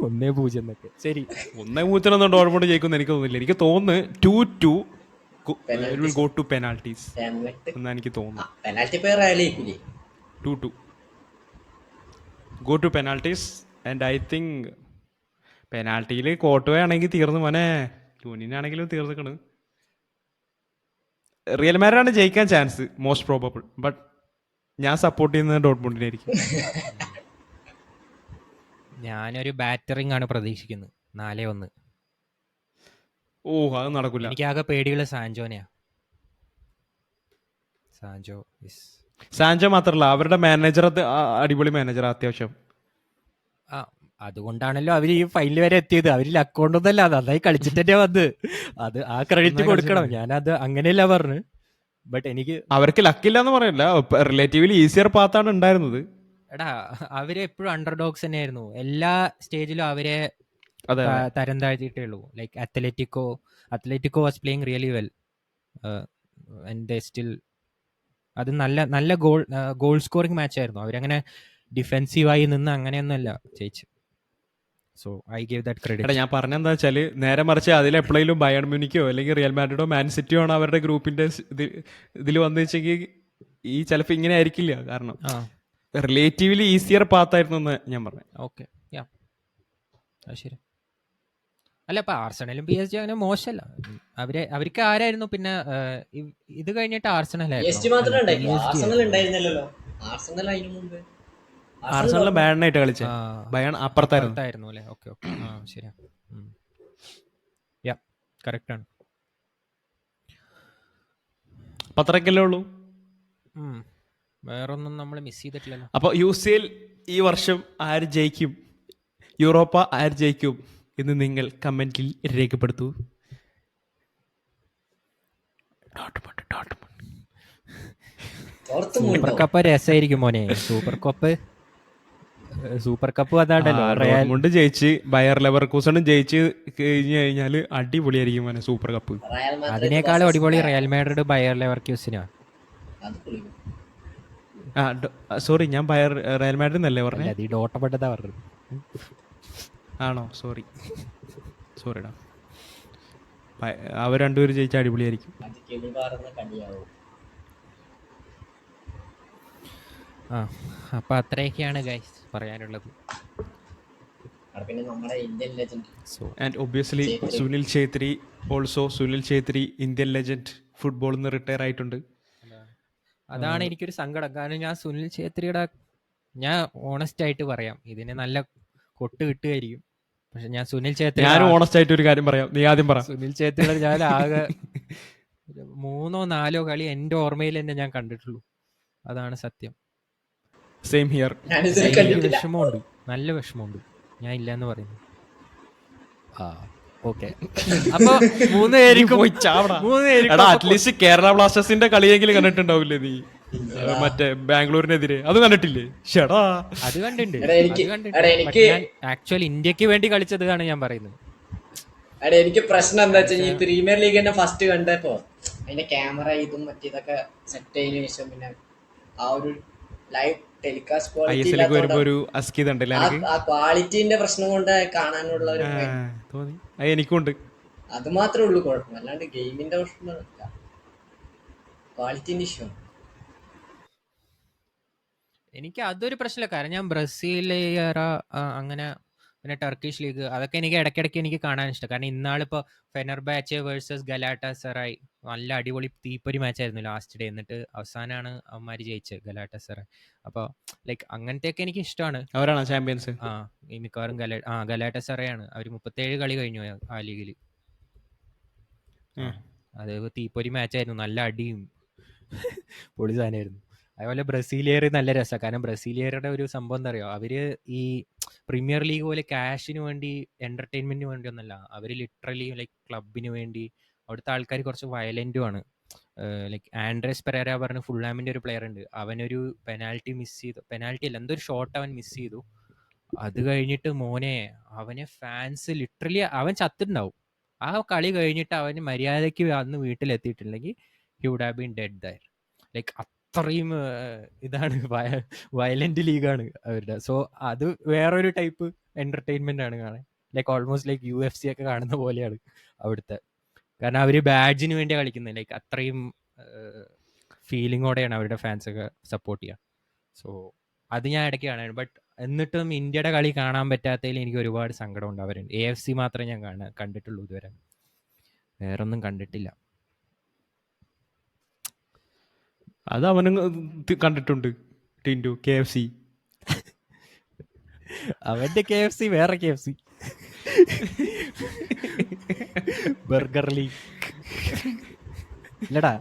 1-0 എന്നൊക്കെ. ശരി, 1-0 ഡോർട്ട്മുണ്ട് ജയിക്കുമെന്ന് എനിക്ക് തോന്നുന്നില്ല. എനിക്ക് തോന്നുന്നു 2-2 ഗോ ടു പെനാൽറ്റീസ് എന്നാ എനിക്ക് തോന്നുന്നു. 2-2 go to penalties. And I think പെനാൽറ്റിയിൽ കോട്ടുവ ആണെങ്കിൽ തീർന്നു മോനെ, യൂണിയനാണെങ്കിലും തീർന്നിക്കണ്. റിയൽ മാഡ്രിഡാണ് ജയിക്കാൻ ചാൻസ് മോസ്റ്റ് പ്രോബബിൾ. ബട്ട് ഞാൻ സപ്പോർട്ട് ചെയ്യുന്നത് ഡോർട്ട്മുണ്ടിനായിരിക്കും. ഞാനൊരു ബാറ്ററിംഗ് ആണ് പ്രതീക്ഷിക്കുന്നത്. 4-1. അത് നടക്കില്ല. എനിക്കാകെ പേടിയുള്ള സാൻജോനെയാ. സാൻജോ മാത്രല്ല, അവരുടെ മാനേജർ അടിപൊളി മാനേജർ അത്യാവശ്യം. അതുകൊണ്ടാണല്ലോ അവര് ഈ ഫൈനൽ വരെ എത്തിയത്. അവരിൽ അക്കൗണ്ടൊന്നല്ല, നന്നായി കളിച്ചിട്ട് തന്നെ വന്ന്. അത് ആ ക്രെഡിറ്റ് കൊടുക്കണം. ഞാനത് അങ്ങനെയല്ല പറഞ്ഞു. ബട്ട് എനിക്ക് അവർക്ക് ലക്കില്ല എന്ന് പറയില്ല, റിലേറ്റീവ്ലി ഈസിയർ പാത്താണ് ഉണ്ടായിരുന്നത്. എടാ അവര് എപ്പോഴും അണ്ടർ ഡോഗ്സ് തന്നെയായിരുന്നു. എല്ലാ സ്റ്റേജിലും അവരെ അതെ അതെ. തരം താഴ്ത്തിയിട്ടേ ഉള്ളൂ. Like Atletico was playing really well and they still അത് നല്ല ഗോൾ സ്കോറിംഗ് മാച്ച് ആയിരുന്നു. അവരങ്ങനെ ഡിഫെൻസീവായി നിന്ന് അങ്ങനെയൊന്നുമല്ല ജയിച്ചു. സോ ഐ ഗേവ് ദാറ്റ് എടാ ക്രെഡിറ്റ്. ഞാൻ പറഞ്ഞെന്താ വെച്ചാല്, നേരെ മറിച്ച് അതിലെപ്പോഴേലും ബയൺ മ്യൂണിക്കോ അല്ലെങ്കിൽ റിയൽ മാഡ്രിഡോ മാൻ സിറ്റിയോ ആണ് അവരുടെ ഗ്രൂപ്പിന്റെ ഇതിൽ വന്നു വെച്ചെങ്കിൽ ഈ ചിലപ്പോൾ ഇങ്ങനെ ആയിരിക്കില്ല. കാരണം റിലേറ്റീവ്ലി ഈസിയർ പാത്തായിരുന്നു എന്ന് ഞാൻ പറഞ്ഞു. ഓക്കെ, യാ, അത് ശരി. അല്ല, ഇപ്പൊ ആർസണലും PSG അങ്ങനെ മോശമല്ല. അവർക്ക് ആരായിരുന്നു പിന്നെ ഇത് കഴിഞ്ഞിട്ട് PSG മാത്രമേ ഉണ്ടായിട്ടുള്ളൂ, ആർസണൽ ഉണ്ടായിരുന്നില്ലല്ലോ. ആർസണൽ അതിനു മുമ്പ് ആർസണൽ ബയണിനായിട്ട് കളിച്ചേ, ബയൺ അപ്പുറത്തായിരുന്നു അല്ലേ? ഓക്കെ ഓക്കെ, ആ ശരിയാ, യാ കറക്റ്റ് ആണ്. അത്രയ്ക്കല്ലേ ഉള്ളൂ. വേറൊന്നും നമ്മൾ മിസ് ചെയ്തിട്ടില്ലല്ലോ. അപ്പോൾ UCL ഈ വർഷം ആര് ജയിക്കും, യൂറോപ്പ ആര് ജയിക്കും എന്ന് നിങ്ങൾ കമന്റിൽ രേഖപ്പെടുത്തൂ. സൂപ്പർ കപ്പ് രസമായിരിക്കും മോനെ. സൂപ്പർ കപ്പ് അതാണ്ടല്ലോ. ഡോർട്ട്മുണ്ട് ജയിച്ച് ബയർ ലെവർകൂസണും ജയിച്ച് കഴിഞ്ഞു കഴിഞ്ഞാൽ അടിപൊളിയായിരിക്കും മോനെ സൂപ്പർ കപ്പ്. അതിനേക്കാളും അടിപൊളി റയൽ മാഡ്രിഡ് ബയർ ലെവർകൂസനാ. സോറി, ഞാൻ റയൽ മാഡ്രിഡ് എന്നല്ലേ പറഞ്ഞത്? അത് ഡോട്ടപ്പെട്ടതാ പറഞ്ഞത്. ആണോ? സോറിടാ. അവർ രണ്ടുപേരും ജയിച്ച അടിപൊളിയായിരിക്കും. അപ്പൊ അത്രയൊക്കെയാണ് ഗൈസ് പറയാനുള്ളത്. And obviously Sunil Chhetri Indian legend ഫുട്ബോളിൽ നിന്ന് റിട്ടയർ ആയിട്ടുണ്ട്. അതാണ് എനിക്കൊരു സങ്കടം. കാരണം ഞാൻ സുനിൽ ഛേത്രിയുടെ, ഞാൻ ഓണസ്റ്റ് ആയിട്ട് പറയാം, ഇതിന് നല്ല കൊട്ട് കിട്ടുമായിരിക്കും. പക്ഷെ ഞാൻ സുനിൽ ഛേത്രി, ഞാനും ഓണസ്റ്റ് ആയിട്ട് ഒരു കാര്യം പറയാം, നീ ആദ്യം പറ. സുനിൽ ഛേത്രിയുടെ ഞാൻ ആകെ 3-4 കളി എൻ്റെ ഓർമ്മയിൽ തന്നെ ഞാൻ കണ്ടിട്ടുള്ളൂ. അതാണ് സത്യം. Same here. വിഷമമുണ്ട്, നല്ല വിഷമമുണ്ട്. ഞാൻ ഇല്ലെന്ന് പറയുന്നു. ഓക്കെ, അപ്പൊ 3 പേരും അറ്റ്ലീസ്റ്റ് കേരള ബ്ലാസ്റ്റേഴ്സിന്റെ കളിയെങ്കിലും കണ്ടിട്ടുണ്ടാവില്ലേ നീ? മറ്റേ ബാംഗ്ലൂരിനെതിരെ അത് കണ്ടിട്ടില്ലേ? ഷെടാ, അത് കണ്ടിട്ടുണ്ട്. ആക്ച്വലി ഇന്ത്യക്ക് വേണ്ടി കളിച്ചതാണ് ഞാൻ പറയുന്നത്. എനിക്ക് പ്രശ്നം എന്താ വെച്ചാൽ ഈ പ്രീമിയർ ലീഗ് തന്നെ ഫസ്റ്റ് കണ്ടപ്പോ അതിന്റെ ക്യാമറ ഇതും മറ്റേതൊക്കെ സെറ്റ് ചെയ്തതിനു ശേഷം പിന്നെ ആ ഒരു ലൈവ് ടെലികാസ്റ്റ് ക്വാളിറ്റിന്റെ പ്രശ്നം കൊണ്ട് കാണാനുള്ള ഒരു എനിക്കുണ്ട്. അത് മാത്രമേ ഉള്ളൂ കുഴപ്പം, അല്ലാണ്ട് ഗെയിമിന്റെ പ്രശ്നമല്ല, ക്വാളിറ്റിന്റെ ഇഷ്യൂ. എനിക്ക് അതൊരു പ്രശ്നമില്ല. കാരണം ഞാൻ ബ്രസീൽ അങ്ങനെ പിന്നെ ടർക്കിഷ് ലീഗ് അതൊക്കെ എനിക്ക് ഇടയ്ക്കിടയ്ക്ക് എനിക്ക് കാണാൻ ഇഷ്ടം. കാരണം ഇന്നാളിപ്പോൾ ഫെനർബാച്ചെ വേഴ്സസ് ഗലാട്ടസറായി നല്ല അടിപൊളി തീപ്പൊരി മാച്ചായിരുന്നു ലാസ്റ്റ് ഡേ. എന്നിട്ട് അവസാനമാണ് അവന്മാർ ജയിച്ചത്, ഗലാട്ടസറായി. അപ്പോൾ ലൈക്ക് അങ്ങനത്തെയൊക്കെ എനിക്ക് ഇഷ്ടമാണ്. അവരാണ് ചാമ്പ്യൻസ്. മിക്കവാറും ഗലാട്ടസറയാണ്. അവർ 37 കളി കഴിഞ്ഞു ആ ലീഗിൽ. അത് തീപ്പൊരി മാച്ചായിരുന്നു, നല്ല അടിയും പൊളി സാധനമായിരുന്നു. അതുപോലെ ബ്രസീലിയർ നല്ല രസമാണ്. കാരണം ബ്രസീലിയറുടെ ഒരു സംഭവം എന്താ പറയുക, അവർ ഈ പ്രീമിയർ ലീഗ് പോലെ ക്യാഷിന് വേണ്ടി എന്റർടൈൻമെന്റിന് വേണ്ടി ഒന്നല്ല, അവർ ലിറ്ററലി ലൈക്ക് ക്ലബിന് വേണ്ടി. അവിടുത്തെ ആൾക്കാർ കുറച്ച് വയലന്റും ആണ്. ലൈക്ക് ആൻഡ്രസ് പെരേര പറഞ്ഞ ഫുൾഹാമിന്റെ ഒരു പ്ലെയർ ഉണ്ട്, അവനൊരു പെനാൽറ്റി മിസ് ചെയ്തു. പെനാൽറ്റി അല്ല, എന്തൊരു ഷോട്ട് അവൻ മിസ് ചെയ്തു. അത് കഴിഞ്ഞിട്ട് മോനെ അവനെ ഫാൻസ് ലിറ്ററലി, അവൻ ചത്തിട്ടുണ്ടാവും. ആ കളി കഴിഞ്ഞിട്ട് അവന് മര്യാദയ്ക്ക് അന്ന് വീട്ടിലെത്തിയിട്ടില്ലെങ്കിൽ he would have been dead there. Like അത്രയും ഇതാണ്, വയലന്റ് ലീഗാണ് അവരുടെ. സോ അത് വേറൊരു ടൈപ്പ് എന്റർടൈൻമെന്റ് ആണ് കാണാൻ. ലൈക്ക് ഓൾമോസ്റ്റ് ലൈക്ക് UFC ഒക്കെ കാണുന്ന പോലെയാണ് അവിടുത്തെ. കാരണം അവർ ബാഡ്ജിന് വേണ്ടി കളിക്കുന്നത്. ലൈക്ക് അത്രയും ഫീലിങ്ങോടെയാണ് അവരുടെ ഫാൻസ് ഒക്കെ സപ്പോർട്ട് ചെയ്യുക. സോ അത് ഞാൻ ഇടയ്ക്ക് കാണാൻ. ബട്ട് എന്നിട്ടും ഇന്ത്യയുടെ കളി കാണാൻ പറ്റാത്തതിൽ എനിക്ക് ഒരുപാട് സങ്കടമുണ്ട്. അവരുണ്ട്. AFC മാത്രമേ ഞാൻ കണ്ടിട്ടുള്ളൂ ഇതുവരെ, വേറൊന്നും കണ്ടിട്ടില്ല. അത് അവനും കണ്ടിട്ടുണ്ട്. ടിൻഡു KFC, അവന്റെ KFC വേറെ KFC, ബർഗർ ലീഗ് ഇല്ലടാ.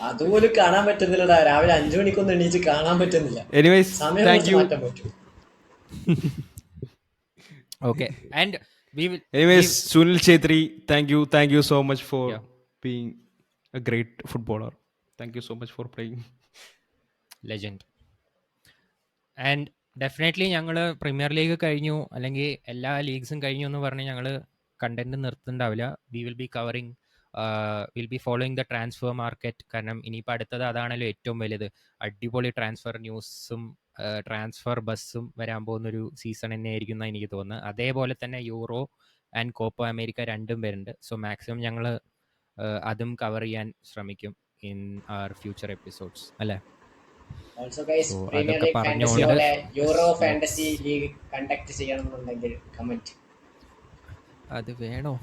അതുപോലും കാണാൻ പറ്റുന്നില്ലടാ. രാവിലെ 5 മണിക്കൊന്നും എണീച്ച് കാണാൻ പറ്റുന്നില്ല. Okay, and we will. Anyways, Sunil Chhetri, thank you so much for being a great footballer. Thank you so much for playing. Legend. And definitely ഞങ്ങൾ പ്രീമിയർ ലീഗ് കഴിഞ്ഞു അല്ലെങ്കിൽ എല്ലാ ലീഗ്സും കഴിഞ്ഞു എന്ന് പറഞ്ഞ് ഞങ്ങൾ കണ്ടന്റ് നിർത്തുന്നുണ്ടാവില്ല. We will be covering, will be following the transfer market. കാരണം ഇനിയിപ്പോൾ അടുത്തത് അതാണല്ലോ ഏറ്റവും വലുത്. അടിപൊളി ട്രാൻസ്ഫർ ന്യൂസും ട്രാൻസ്ഫർ ബസ്സും വരാൻ പോകുന്നൊരു സീസൺ തന്നെ ആയിരിക്കും എന്നാണ് എനിക്ക് തോന്നുന്നത്. അതേപോലെ തന്നെ യൂറോ ആൻഡ് കോപ്പ അമേരിക്ക രണ്ടും വരുന്നുണ്ട്. സോ മാക്സിമം ഞങ്ങൾ അതും കവർ ചെയ്യാൻ ശ്രമിക്കും ഇൻ അവർ ഫ്യൂച്ചർ എപ്പിസോഡ്സ് അല്ലേ. ഓൾസോ ഗൈസ്, So, പ്രീമിയർ അതൊക്കെ ലീഗ് ഫാന്റസി പറഞ്ഞുകൊണ്ട് പോലെ euro let's- fantasy league conduct ചെയ്യണമെന്നുണ്ടെങ്കിൽ കമന്റ് അത് വേണോ?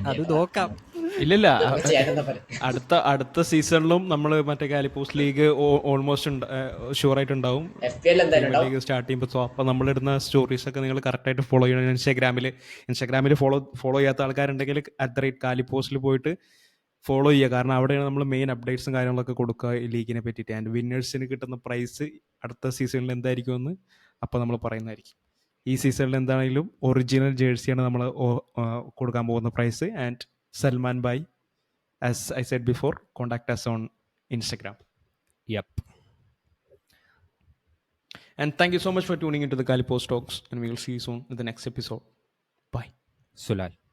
അത് നോക്കാം. ഇല്ലില്ല, തീർച്ചയായിട്ടും അടുത്ത സീസണിലും നമ്മൾ മറ്റേ കാലിപ്പോസ് ലീഗ് ഓൾമോസ്റ്റ് ഷുവർ ആയിട്ടുണ്ടാവും. FPL എന്തായാലും ഉണ്ടാവും. ലീഗ് സ്റ്റാർട്ട് ചെയ്യുമ്പോൾ. സോ അപ്പോൾ നമ്മളിടുന്ന സ്റ്റോറീസ് ഒക്കെ നിങ്ങൾ കറക്റ്റായിട്ട് ഫോളോ ചെയ്യണം. ഇൻസ്റ്റാഗ്രാമിൽ ഫോളോ ചെയ്യാത്ത ആൾക്കാരുണ്ടെങ്കിൽ @കാലിപ്പോസിൽ പോയിട്ട് ഫോളോ ചെയ്യുക. കാരണം അവിടെയാണ് നമ്മൾ മെയിൻ അപ്ഡേറ്റ്സും കാര്യങ്ങളൊക്കെ കൊടുക്കുക ഈ ലീഗിനെ പറ്റിയിട്ട്. ആൻഡ് വിന്നേഴ്സിന് കിട്ടുന്ന പ്രൈസ് അടുത്ത സീസണിൽ എന്തായിരിക്കുമെന്ന് അപ്പോൾ നമ്മൾ പറയുന്നതായിരിക്കും. ഈ സീസണിൽ എന്താണെങ്കിലും ഒറിജിനൽ ജേഴ്സിയാണ് നമ്മൾ കൊടുക്കാൻ പോകുന്ന പ്രൈസ്. ആൻഡ് സൽമാൻ ബായ്, as I said before, contact us on Instagram. Yep. And thank you so much for tuning into the Kalipos Talks, and we will see you soon in the next episode. Bye. Sulal.